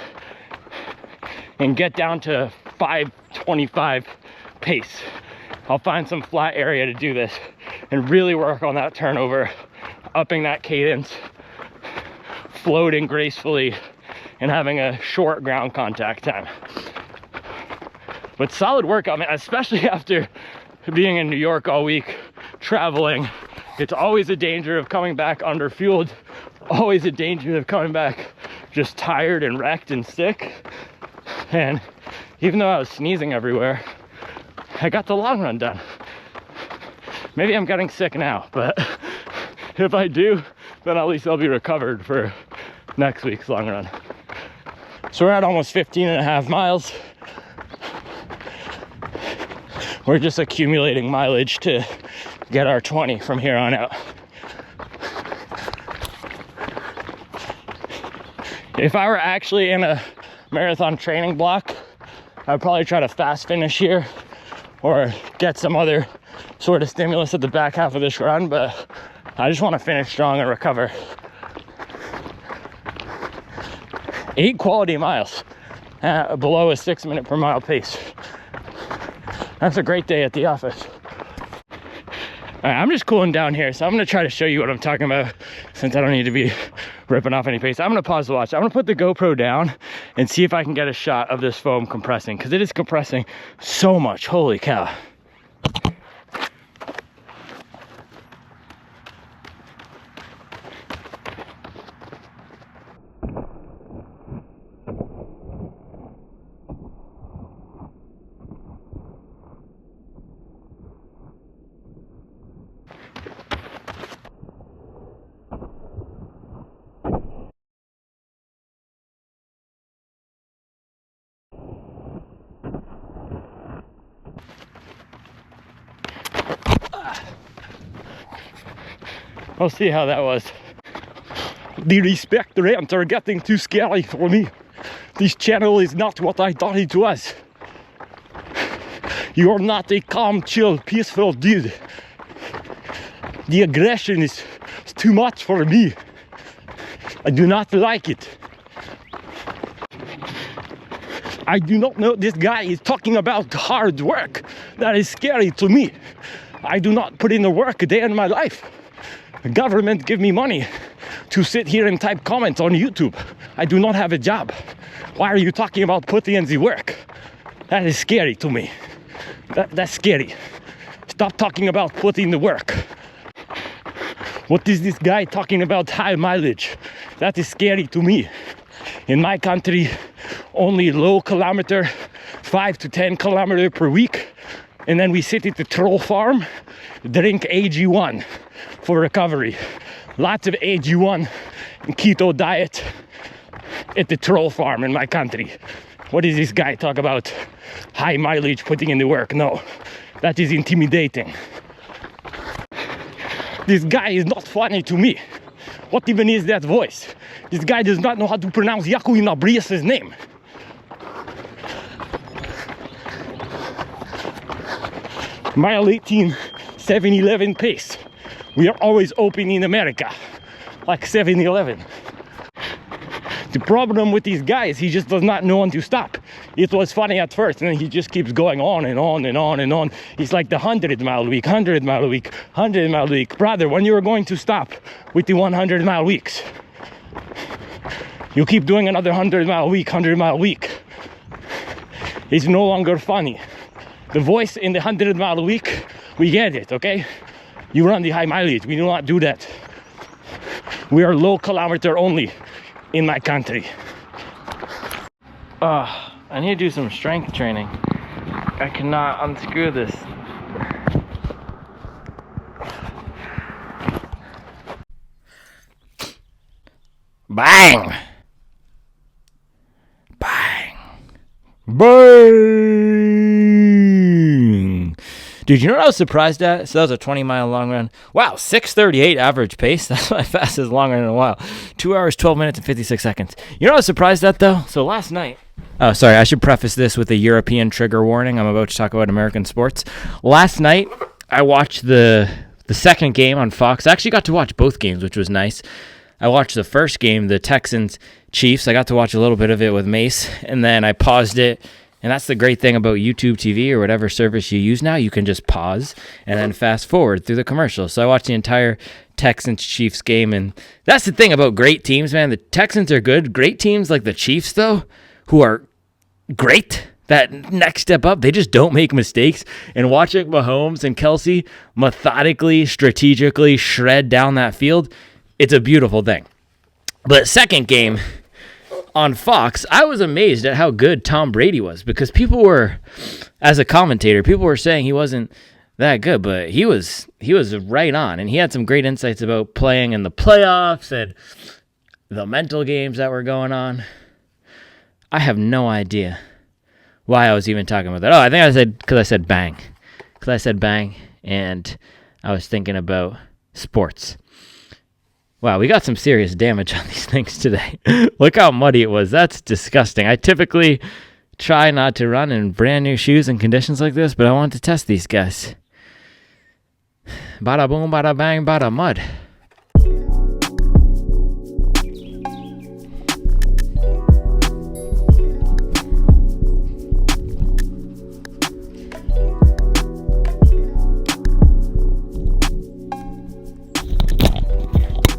[SPEAKER 3] and get down to 5:25 pace. I'll find some flat area to do this and really work on that turnover, upping that cadence, floating gracefully, and having a short ground contact time. But solid workout, man, especially after being in New York all week, traveling. It's always a danger of coming back underfueled, always a danger of coming back just tired and wrecked and sick. And even though I was sneezing everywhere, I got the long run done. Maybe I'm getting sick now, but if I do, then at least I'll be recovered for next week's long run. So we're at almost 15 and a half miles. we're just accumulating mileage to get our 20 from here on out. If I were actually in a marathon training block, I'd probably try to fast finish here or get some other sort of stimulus at the back half of this run, but I just want to finish strong and recover. 8 quality miles below a 6 minute per mile pace. That's a great day at the office. All right, I'm just cooling down here, so I'm gonna try to show you what I'm talking about since I don't need to be ripping off any pace. I'm gonna pause the watch. I'm gonna put the GoPro down and see if I can get a shot of this foam compressing, because it is compressing so much. Holy cow. We'll see how that was. The respect rants are getting too scary for me. This channel is not what I thought it was. You're not a calm, chill, peaceful dude. The aggression is too much for me. I do not like it. I do not know this guy is talking about hard work. That is scary to me. I do not put in the work a day in my life. The government give me money to sit here and type comments on YouTube. I do not have a job. Why are you talking about putting in the work? That is scary to me. That's scary. Stop talking about putting the work. What is this guy talking about high mileage? That is scary to me. In my country, only low kilometer, 5 to 10 kilometer per week. And then we sit at the troll farm, drink AG1 for recovery. Lots of AG1 and keto diet at the troll farm in my country. What does this guy talk about? High mileage, putting in the work. No, that is intimidating. This guy is not funny to me. What even is that voice? This guy does not know how to pronounce Yaku Inabrius' name. Mile 18, 7-Eleven pace. We are always open in America, like 7-Eleven. The problem with these guys, he just does not know when to stop. It was funny at first, and then he just keeps going on and on and on and on. It's like the 100-mile week, 100-mile week, 100-mile week. Brother, when you're going to stop with the 100-mile weeks? You keep doing another 100-mile week, 100-mile week. It's no longer funny. The voice in the 100-mile week, we get it, okay? You run the high mileage. We do not do that. We are low kilometer only in my country. I need to do some strength training. I cannot unscrew this. Bang! Bang! Bang! Dude, you know what I was surprised at? So that was a 20-mile long run. Wow, 6:38 average pace. That's my fastest long run in a while. 2 hours, 12 minutes, and 56 seconds. You know what I was surprised at, though? So last night... Oh, sorry, I should preface this with a European trigger warning. I'm about to talk about American sports. Last night, I watched the second game on Fox. I actually got to watch both games, which was nice. I watched the first game, the Texans-Chiefs. I got to watch a little bit of it with Mace, and then I paused it. And that's the great thing about YouTube TV or whatever service you use now. You can just pause and then fast forward through the commercials. So I watched the entire Texans-Chiefs game, and that's the thing about great teams, man. The Texans are good. Great teams like the Chiefs, though, who are great, that next step up, they just don't make mistakes. And watching Mahomes and Kelsey methodically, strategically shred down that field, it's a beautiful thing. But second game on Fox, I was amazed at how good Tom Brady was, because people were, as a commentator, people were saying he wasn't that good, but he was right on, and he had some great insights about playing in the playoffs and the mental games that were going on. I have no idea why I was even talking about that. Oh, I think I said, because I said bang.
[SPEAKER 2] because I said bang, and I was thinking about sports. Wow, we got some serious damage on these things today. Look how muddy it was. That's disgusting. I typically try not to run in brand new shoes in conditions like this, but I wanted to test these guys. Bada boom, bada bang, bada mud.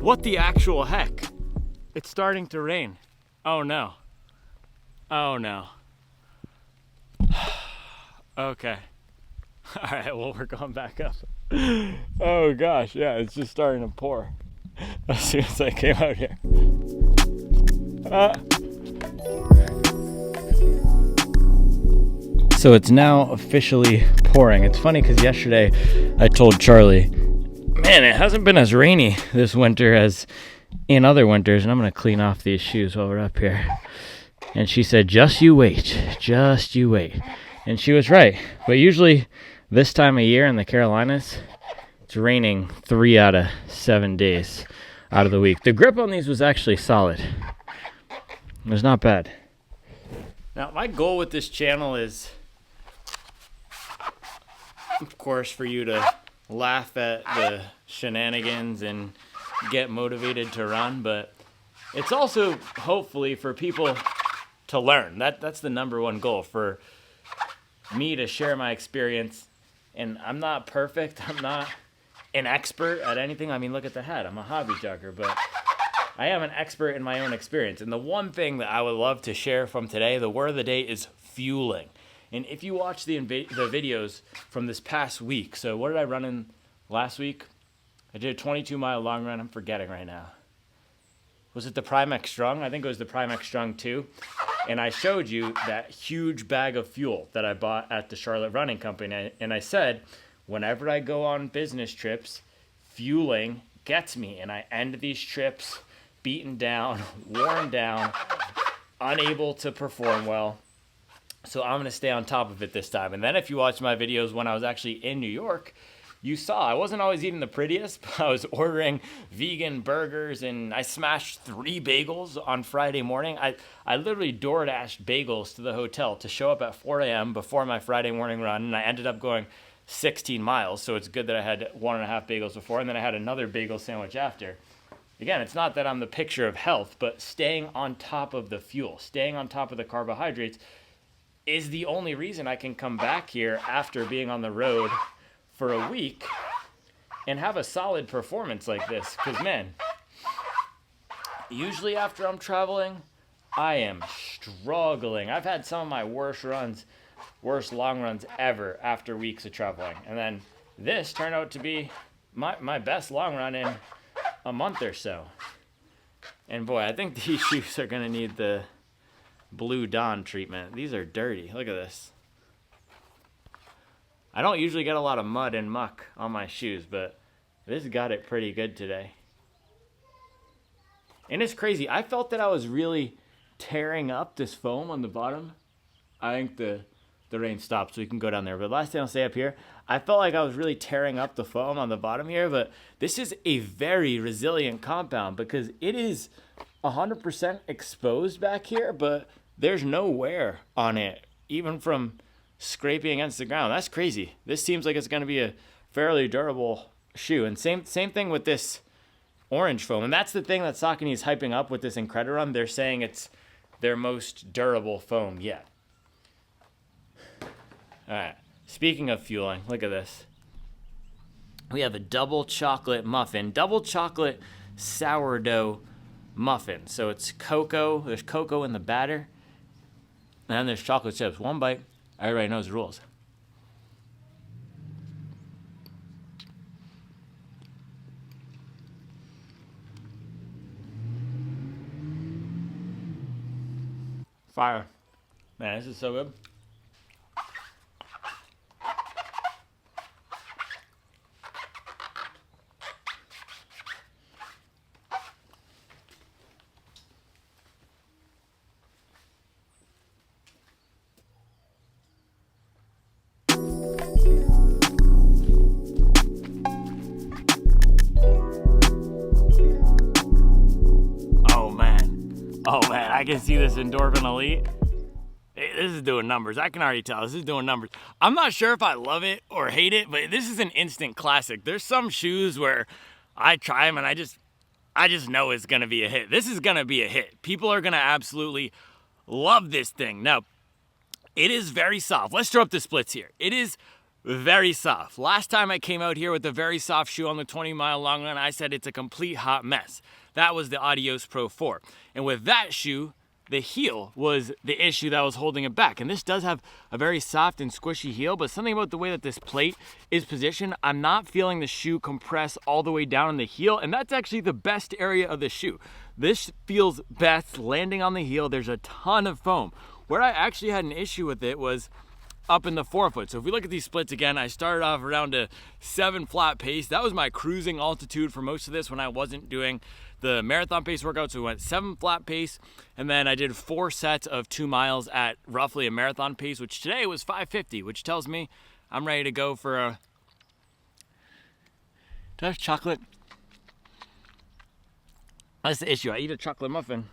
[SPEAKER 1] What the actual heck? It's starting to rain. Oh no. Oh no. Okay. All right, well, we're going back up. Oh gosh, yeah, it's just starting to pour as soon as I came out here.
[SPEAKER 3] So it's now officially pouring. It's funny because yesterday I told Charlie, man, it hasn't been as rainy this winter as in other winters, and I'm going to clean off these shoes while we're up here. And she said, just you wait, just you wait. And she was right. But usually this time of year in the Carolinas, it's raining 3 out of 7 days out of the week. The grip on these was actually solid. It was not bad.
[SPEAKER 1] Now, my goal with this channel is, of course, for you to laugh at the shenanigans and get motivated to run, but it's also hopefully for people to learn. That's the number one goal, for me to share my experience. And I'm not perfect. I'm not an expert at anything. I mean, look at the hat. I'm a hobby jogger, but I am an expert in my own experience. And the one thing that I would love to share from today, the word of the day is fueling. And if you watch the videos from this past week, so what did I run in last week? I did a 22-mile long run. I'm forgetting right now. Was it the Primex Strung? I think it was the Primex Strung 2. And I showed you that huge bag of fuel that I bought at the Charlotte Running Company. And I said, whenever I go on business trips, fueling gets me. And I end these trips beaten down, worn down, unable to perform well. So I'm going to stay on top of it this time. And then if you watch my videos when I was actually in New York, you saw I wasn't always eating the prettiest, but I was ordering vegan burgers, and I smashed 3 bagels on Friday morning. I literally DoorDashed bagels to the hotel to show up at 4 a.m. before my Friday morning run, and I ended up going 16 miles. So it's good that I had 1.5 bagels before, and then I had another bagel sandwich after. Again, it's not that I'm the picture of health, but staying on top of the fuel, staying on top of the carbohydrates is the only reason I can come back here after being on the road for a week and have a solid performance like this. Because, man, usually after I'm traveling, I am struggling. I've had some of my worst long runs ever after weeks of traveling. And then this turned out to be my best long run in a month or so. And boy, I think these shoes are going to need the Blue Dawn treatment. These are dirty. Look at this. I don't usually get a lot of mud and muck on my shoes, but this got it pretty good today. And it's crazy. I felt that I was really tearing up this foam on the bottom. I think the rain stopped so we can go down there. But last thing I'll say up here, I felt like I was really tearing up the foam on the bottom here, but this is a very resilient compound because it is 100% exposed back here, but there's no wear on it, even from scraping against the ground. That's crazy. This seems like it's going to be a fairly durable shoe. And same thing with this orange foam. And that's the thing that Saucony is hyping up with this Incredirum. They're saying it's their most durable foam yet. All right. Speaking of fueling, look at this. We have a double chocolate muffin, double chocolate sourdough muffin. So it's cocoa. There's cocoa in the batter. And then there's chocolate chips. One bite. Everybody knows the rules. Fire. Man, this is so good. Oh man, I can see this Endorphin Elite. This is doing numbers. I can already tell this is doing numbers. I'm not sure if I love it or hate it, but this is an instant classic. There's some shoes where I try them and I just know it's gonna be a hit. This is gonna be a hit. People are gonna absolutely love this thing. Now, it is very soft. Let's throw up the splits here. It is very soft. Last time I came out here with a very soft shoe on the 20-mile long run, I said it's a complete hot mess. That was the Adios Pro 4. And with that shoe, the heel was the issue that was holding it back. And this does have a very soft and squishy heel, but something about the way that this plate is positioned, I'm not feeling the shoe compress all the way down on the heel, and that's actually the best area of the shoe. This feels best landing on the heel. There's a ton of foam. Where I actually had an issue with it was up in the forefoot. So if we look at these splits again, I started off around a 7 flat pace. That was my cruising altitude for most of this when I wasn't doing the marathon pace workout. So we went 7 flat pace, and then I did 4 sets of 2 miles at roughly a marathon pace, which today was 5:50, which tells me I'm ready to go for a... Do I have chocolate? That's the issue. I eat a chocolate muffin.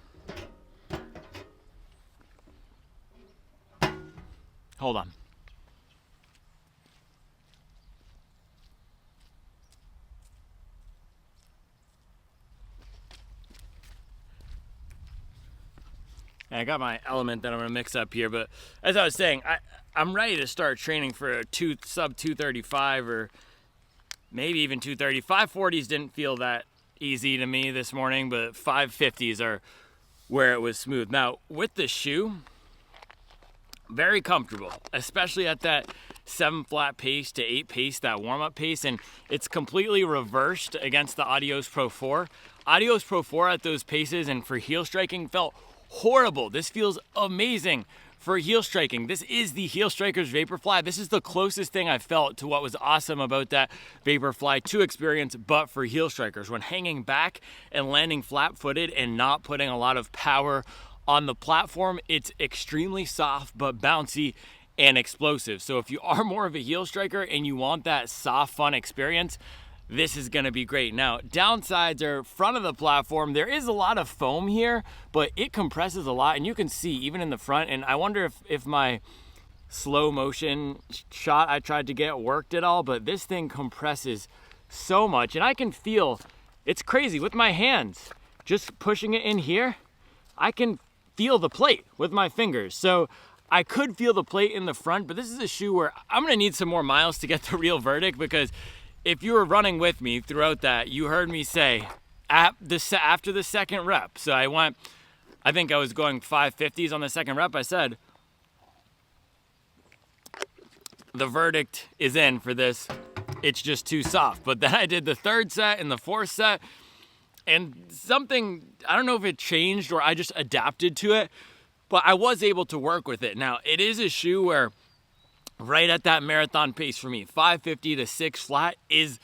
[SPEAKER 1] Hold on. I got my element that I'm gonna mix up here, but as I was saying, I'm ready to start training for a sub 235 or maybe even 230. 540s didn't feel that easy to me this morning, but 550s are where it was smooth. Now with the shoe, very comfortable, especially at that 7 flat pace to 8 pace, that warm-up pace, and it's completely reversed against the Adios Pro 4. Adios Pro 4 at those paces and for heel striking felt horrible. This feels amazing for heel striking. This is the Heel Strikers Vaporfly. This is the closest thing I felt to what was awesome about that Vaporfly 2 experience, but for heel strikers. When hanging back and landing flat-footed and not putting a lot of power on the platform, it's extremely soft but bouncy and explosive. So if you are more of a heel striker and you want that soft, fun experience, this is gonna be great. Now, downsides are front of the platform. There is a lot of foam here, but it compresses a lot, and you can see even in the front, and I wonder if my slow motion shot I tried to get worked at all, but this thing compresses so much, and I can feel, it's crazy, with my hands, just pushing it in here, I can feel the plate with my fingers. So I could feel the plate in the front, but this is a shoe where I'm gonna need some more miles to get the real verdict, because if you were running with me throughout that, you heard me say after the second rep. So I think I was going 550s on the second rep. I said, the verdict is in for this. It's just too soft. But then I did the third set and the fourth set, and something, I don't know if it changed or I just adapted to it, but I was able to work with it. Now, it is a shoe where right at that marathon pace for me, 550 to 6 flat is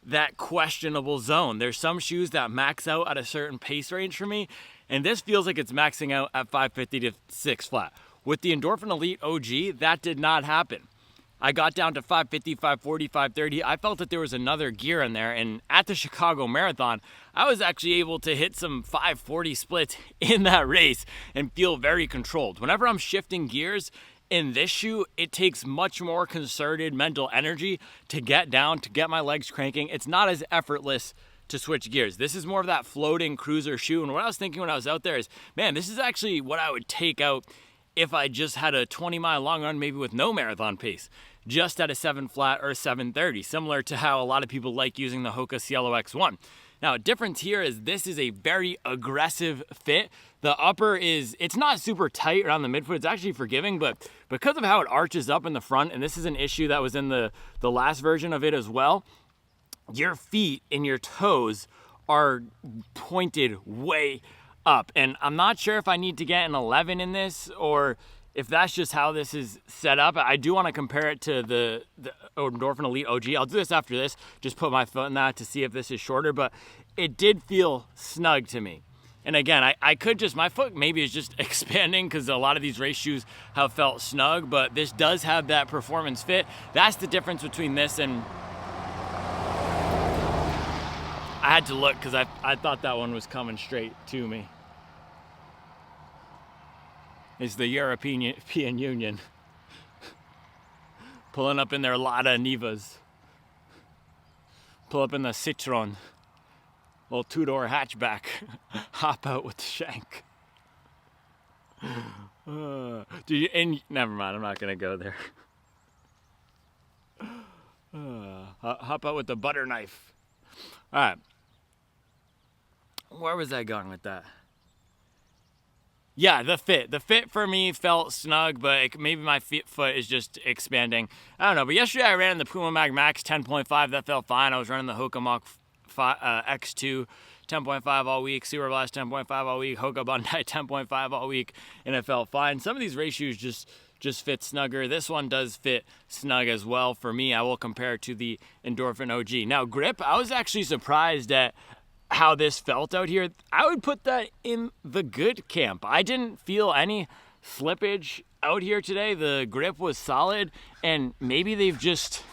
[SPEAKER 1] that questionable zone. There's some shoes that max out at a certain pace range for me, and this feels like it's maxing out at 550 to 6 flat. With the Endorphin Elite OG, that did not happen. I got down to 550, 540, 530. I felt that there was another gear in there, and at the Chicago Marathon, I was actually able to hit some 540 splits in that race and feel very controlled. Whenever I'm shifting gears, in this shoe, it takes much more concerted mental energy to get down, to get my legs cranking. It's not as effortless to switch gears. This is more of that floating cruiser shoe. And what I was thinking when I was out there is, man, this is actually what I would take out if I just had a 20-mile long run, maybe with no marathon pace, just at a 7 flat or 730, similar to how a lot of people like using the Hoka Cielo X1. Now, a difference here is this is a very aggressive fit. The upper it's not super tight around the midfoot. It's actually forgiving, but because of how it arches up in the front, and this is an issue that was in the last version of it as well, your feet and your toes are pointed way up. And I'm not sure if I need to get an 11 in this or if that's just how this is set up. I do want to compare it to the Endorphin Elite OG. I'll do this after this, just put my foot in that to see if this is shorter, but it did feel snug to me. And again, I could just, my foot maybe is just expanding because a lot of these race shoes have felt snug, but this does have that performance fit. That's the difference between this and, I had to look because I thought that one was coming straight to me. is the European Union. Pulling up in their Lada Nivas. Pull up in the Citroen. Little two-door hatchback. Hop out with the shank. Never mind, I'm not gonna go there. Hop out with the butter knife. All right. Where was I going with that? Yeah, the fit. The fit for me felt snug, but maybe my foot is just expanding. I don't know, but yesterday I ran in the Puma Mag Max 10.5. That felt fine. I was running the Hoka Mach X2 10.5 all week, Super Blast 10.5 all week, Hoka Bandai 10.5 all week, and it felt fine. Some of these race shoes just fit snugger. This one does fit snug as well for me. I will compare it to the Endorphin OG. Now, grip, I was actually surprised at how this felt out here. I would put that in the good camp. I didn't feel any slippage out here today. The grip was solid, and maybe they've just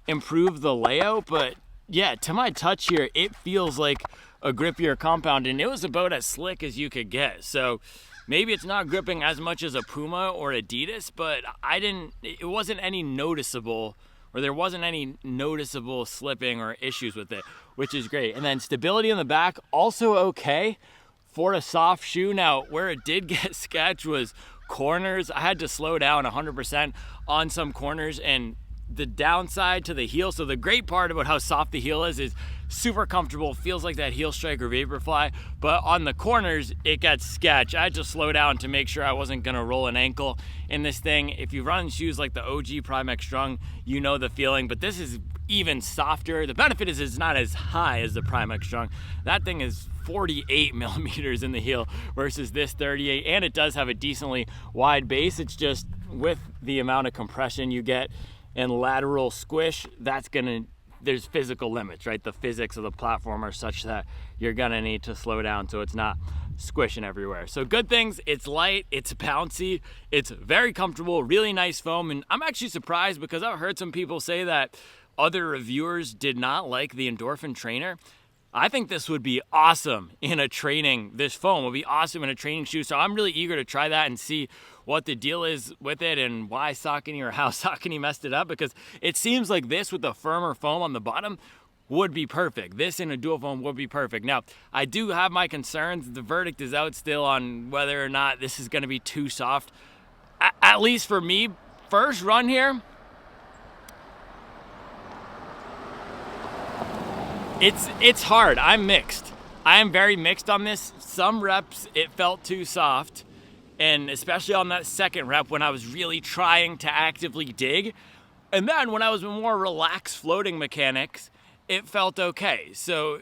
[SPEAKER 1] improved the layout, but yeah, to my touch here, it feels like a grippier compound, and it was about as slick as you could get. So maybe it's not gripping as much as a Puma or Adidas, but it wasn't any noticeable, or there wasn't any noticeable slipping or issues with it, which is great. And then stability in the back, also okay for a soft shoe. Now, where it did get sketch was corners. I had to slow down 100% on some corners, and the downside to the heel. So the great part about how soft the heel is super comfortable, feels like that heel strike or Vaporfly, but on the corners it got sketch. I had to slow down to make sure I wasn't gonna roll an ankle in this thing. If you run shoes like the OG Prime X Strung, you know the feeling, but this is even softer. The benefit is it's not as high as the Prime X Strung. That thing is 48 millimeters in the heel versus this 38, and it does have a decently wide base. It's just with the amount of compression you get and lateral squish, there's physical limits, right? The physics of the platform are such that you're gonna need to slow down so it's not squishing everywhere. So good things, it's light, it's bouncy, it's very comfortable, really nice foam, and I'm actually surprised because I've heard some people say that other reviewers did not like the Endorphin trainer. I think this would be awesome in a training, this foam would be awesome in a training shoe, so I'm really eager to try that and see what the deal is with it and why Saucony or how Saucony messed it up, because it seems like this with the firmer foam on the bottom would be perfect. This in a dual foam would be perfect. Now, I do have my concerns. The verdict is out still on whether or not this is gonna be too soft. At least for me, first run here, it's hard. I'm mixed. I am very mixed on this. Some reps, it felt too soft. And especially on that second rep when I was really trying to actively dig. And then when I was in more relaxed floating mechanics, it felt okay. So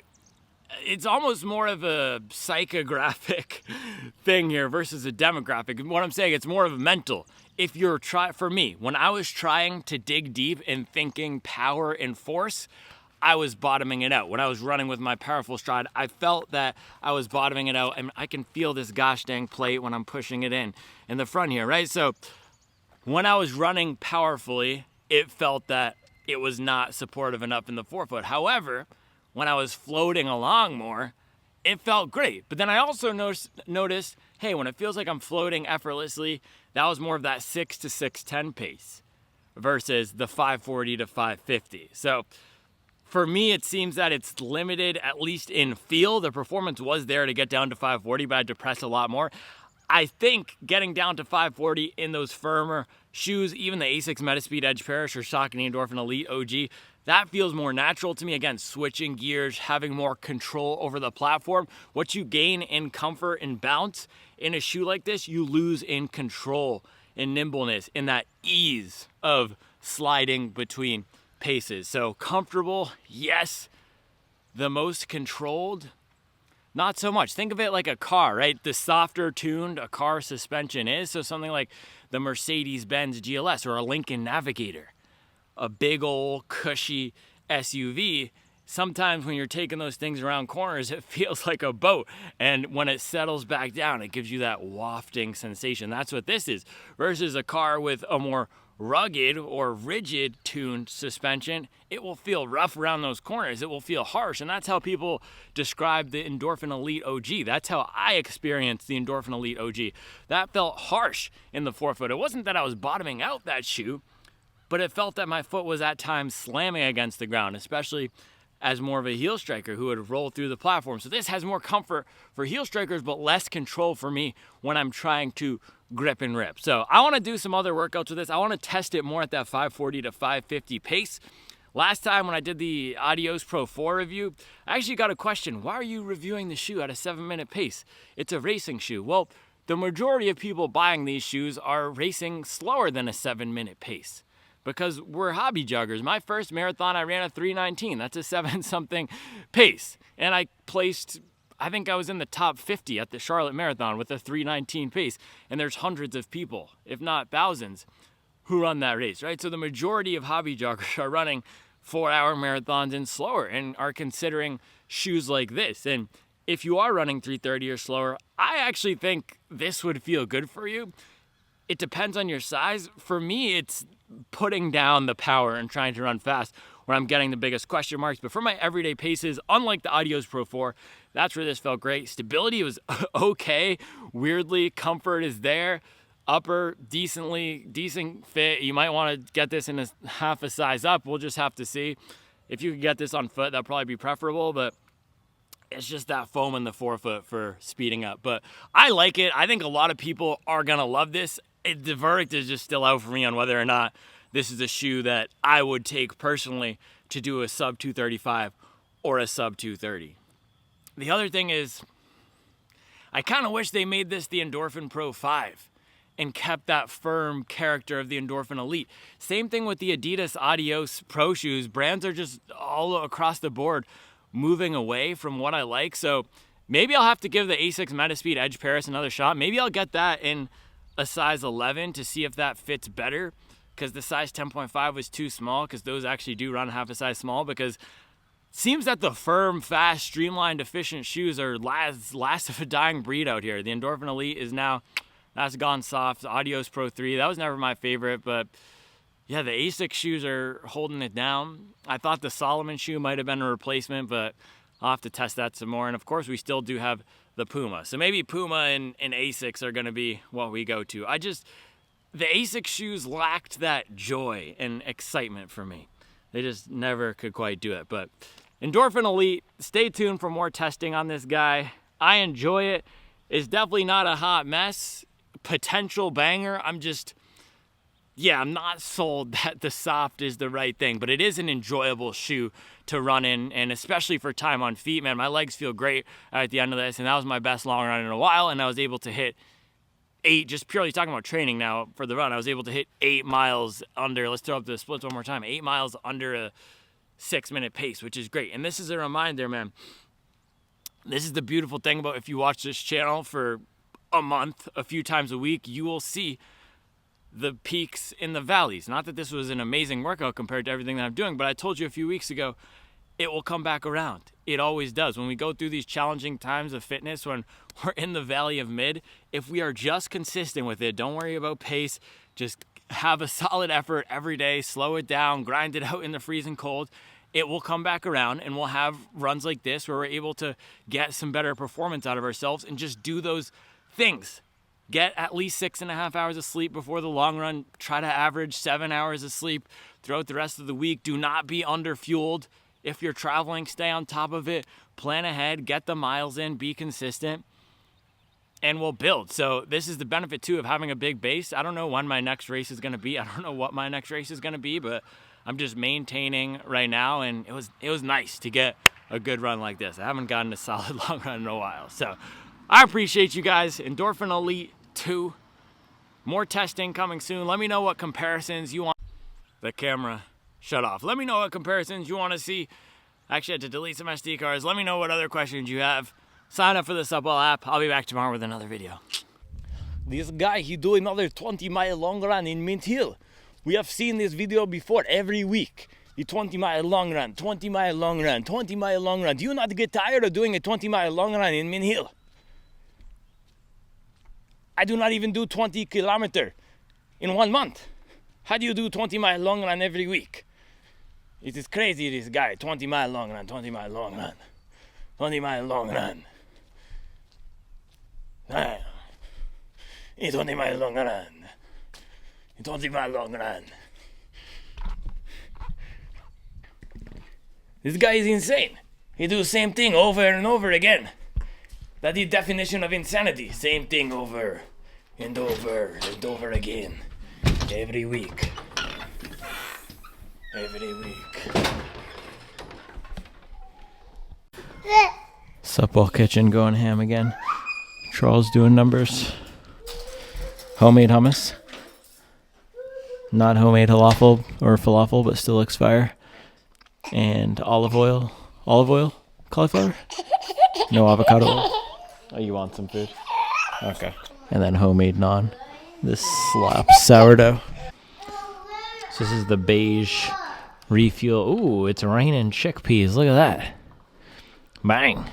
[SPEAKER 1] it's almost more of a psychographic thing here versus a demographic. What I'm saying, it's more of a mental. If you're for me, when I was trying to dig deep and thinking power and force, I was bottoming it out. When I was running with my powerful stride, I felt that I was bottoming it out, and I can feel this gosh dang plate when I'm pushing it in the front here, right? So when I was running powerfully, it felt that it was not supportive enough in the forefoot. However, when I was floating along more, it felt great. But then I also noticed, hey, when it feels like I'm floating effortlessly, that was more of that 6 to 610 pace versus the 540 to 550. So for me, it seems that it's limited, at least in feel. The performance was there to get down to 540, but I had to press a lot more. I think getting down to 540 in those firmer shoes, even the Asics Metaspeed Edge Parrish or Saucony Endorphin Elite OG, that feels more natural to me. Again, switching gears, having more control over the platform. What you gain in comfort and bounce in a shoe like this, you lose in control and nimbleness, in that ease of sliding between paces. So comfortable, yes. The most controlled, not so much. Think of it like a car, right? The softer tuned a car suspension is. So something like the Mercedes-Benz GLS or a Lincoln Navigator, a big old cushy SUV. Sometimes when you're taking those things around corners, it feels like a boat. And when it settles back down, it gives you that wafting sensation. That's what this is versus a car with a more rugged or rigid tuned suspension, it will feel rough around those corners. It will feel harsh. And that's how people describe the Endorphin Elite OG. That's how I experienced the Endorphin Elite OG. That felt harsh in the forefoot. It wasn't that I was bottoming out that shoe, but it felt that my foot was at times slamming against the ground, especially as more of a heel striker who would roll through the platform. So this has more comfort for heel strikers, but less control for me when I'm trying to grip and rip. So I want to do some other workouts with this. I want to test it more at that 540 to 550 pace. Last time when I did the Adios Pro 4 review, I actually got a question. Why are you reviewing the shoe at a 7-minute pace? It's a racing shoe. Well, the majority of people buying these shoes are racing slower than a 7-minute pace because we're hobby joggers. My first marathon, I ran a 3:19. That's a 7-something pace. And I placed, I think I was in the top 50 at the Charlotte Marathon with a 3:19 pace. And there's hundreds of people, if not thousands, who run that race, right? So the majority of hobby joggers are running 4-hour marathons and slower and are considering shoes like this. And if you are running 3:30 or slower, I actually think this would feel good for you. It depends on your size. For me, it's putting down the power and trying to run fast where I'm getting the biggest question marks. But for my everyday paces, unlike the Adios Pro 4, that's where this felt great. Stability was okay. Weirdly, comfort is there. Upper, decent fit. You might want to get this in a half a size up. We'll just have to see. If you could get this on foot, that'd probably be preferable, but it's just that foam in the forefoot for speeding up. But I like it. I think a lot of people are going to love this. The verdict is just still out for me on whether or not this is a shoe that I would take personally to do a sub 235 or a sub 230. The other thing is, I kind of wish they made this the Endorphin Pro 5 and kept that firm character of the Endorphin Elite. Same thing with the Adidas Adios Pro shoes. Brands are just all across the board moving away from what I like. So maybe I'll have to give the Asics Metaspeed Edge Paris another shot. Maybe I'll get that in a size 11 to see if that fits better, because the size 10.5 was too small, because those actually do run half a size small, because it seems that the firm, fast, streamlined, efficient shoes are last of a dying breed out here. The Endorphin Elite is now, that's gone soft. The Adios Pro 3, that was never my favorite, but yeah, the Asics shoes are holding it down. I thought the Solomon shoe might have been a replacement, but I'll have to test that some more. And of course, we still do have the Puma. So maybe Puma and Asics are going to be what we go to. The Asics shoes lacked that joy and excitement for me. They just never could quite do it. But Endorphin Elite, stay tuned for more testing on this guy. I enjoy it. It's definitely not a hot mess. Potential banger. I'm not sold that the soft is the right thing, but it is an enjoyable shoe to run in, and especially for time on feet, man. My legs feel great at the end of this, and that was my best long run in a while, and I was able to hit 8, just purely talking about training now for the run, I was able to hit 8 miles under, let's throw up the splits one more time, 8 miles under a 6-minute pace, which is great. And this is a reminder, man, this is the beautiful thing about if you watch this channel for a month, a few times a week, you will see the peaks in the valleys. Not that this was an amazing workout compared to everything that I'm doing, but I told you a few weeks ago, it will come back around. It always does. When we go through these challenging times of fitness, when we're in the valley of mid, if we are just consistent with it, don't worry about pace, just have a solid effort every day, slow it down, grind it out in the freezing cold, it will come back around, and we'll have runs like this where we're able to get some better performance out of ourselves and just do those things. Get at least 6.5 hours of sleep before the long run. Try to average 7 hours of sleep throughout the rest of the week. Do not be under-fueled. If you're traveling, stay on top of it. Plan ahead. Get the miles in. Be consistent. And we'll build. So this is the benefit, too, of having a big base. I don't know when my next race is going to be. I don't know what my next race is going to be, but I'm just maintaining right now. And it was nice to get a good run like this. I haven't gotten a solid long run in a while. So I appreciate you guys. Endorphin Elite 2. More testing coming soon. Let me know what comparisons you want. The camera shut off. Let me know what comparisons you want to see. Actually, I had to delete some SD cards. Let me know what other questions you have. Sign up for the Supwell app. I'll be back tomorrow with another video. This guy, he do another 20-mile long run in Mint Hill. We have seen this video before every week. The 20-mile long run, 20-mile long run, 20-mile long run. Do you not get tired of doing a 20-mile long run in Mint Hill? I do not even do 20 kilometers in 1 month. How do you do 20 mile long run every week? It is crazy, this guy. 20 mile long run, 20 mile long run, 20 mile long run. 20 mile long run. 20 mile long run. This guy is insane. He do the same thing over and over again. That's the definition of insanity. Same thing over and over and over again. Every week. Every week. Supwell Kitchen going ham again. Charles doing numbers. Homemade hummus. Not homemade falafel, but still looks fire. And olive oil. Cauliflower? No avocado oil. Oh, you want some food? Okay. And then homemade naan. This slaps sourdough. So this is the beige refuel. Ooh, it's raining chickpeas. Look at that. Bang.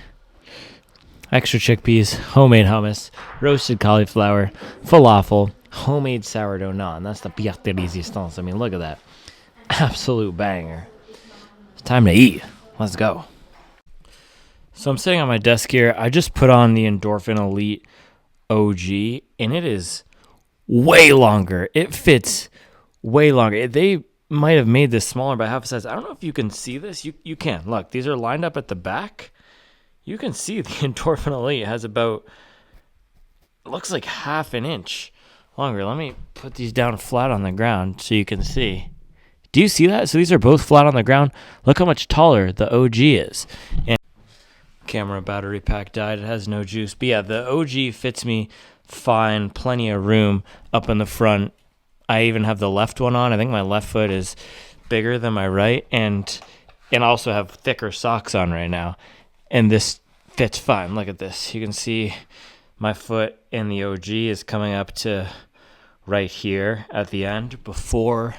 [SPEAKER 1] Extra chickpeas, homemade hummus, roasted cauliflower, falafel, homemade sourdough naan. That's the pièce de résistance. I mean, look at that. Absolute banger. It's time to eat. Let's go. So I'm sitting on my desk here. I just put on the Endorphin Elite OG, and it is way longer. It fits way longer. They might have made this smaller by half a size. I don't know if you can see this. You can. Look, these are lined up at the back. You can see the Endorphin Elite has about, looks like half an inch longer. Let me put these down flat on the ground so you can see. Do you see that? So these are both flat on the ground. Look how much taller the OG is. And camera battery pack died. It has no juice. But yeah, the OG fits me fine. Plenty of room up in the front. I even have the left one on. I think my left foot is bigger than my right. And I also have thicker socks on right now. And this fits fine. Look at this. You can see my foot in the OG is coming up to right here at the end before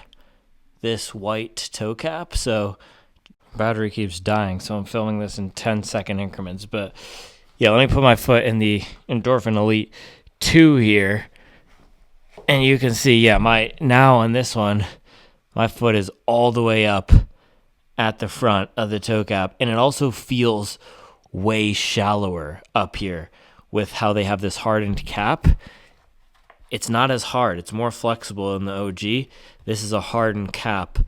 [SPEAKER 1] this white toe cap. So battery keeps dying. So I'm filming this in 10-second increments. But yeah, let me put my foot in the Endorphin Elite 2 here. And you can see, yeah, now on this one, my foot is all the way up at the front of the toe cap. And it also feels way shallower up here with how they have this hardened cap. It's not as hard. It's more flexible in the OG. This is a hardened cap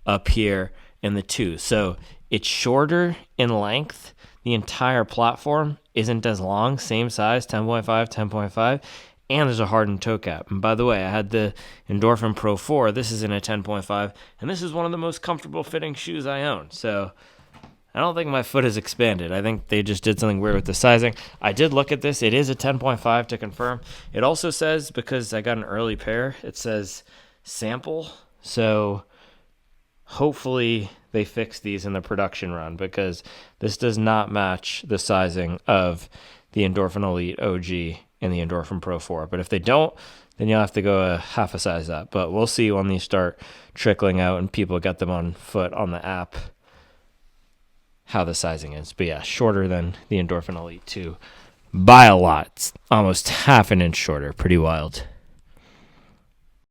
[SPEAKER 1] up here in the 2. So it's shorter in length. The entire platform isn't as long, same size, 10.5, 10.5. And there's a hardened toe cap. And by the way, I had the Endorphin Pro 4. This is in a 10.5. And this is one of the most comfortable fitting shoes I own. So I don't think my foot has expanded. I think they just did something weird with the sizing. I did look at this. It is a 10.5 to confirm. It also says, because I got an early pair, it says sample. So hopefully they fix these in the production run, because this does not match the sizing of the Endorphin Elite OG and the Endorphin Pro 4. But if they don't, then you'll have to go a half a size up. But we'll see when these start trickling out and people get them on foot on the app how the sizing is. But yeah, shorter than the Endorphin Elite 2 by a lot. It's almost half an inch shorter. Pretty wild.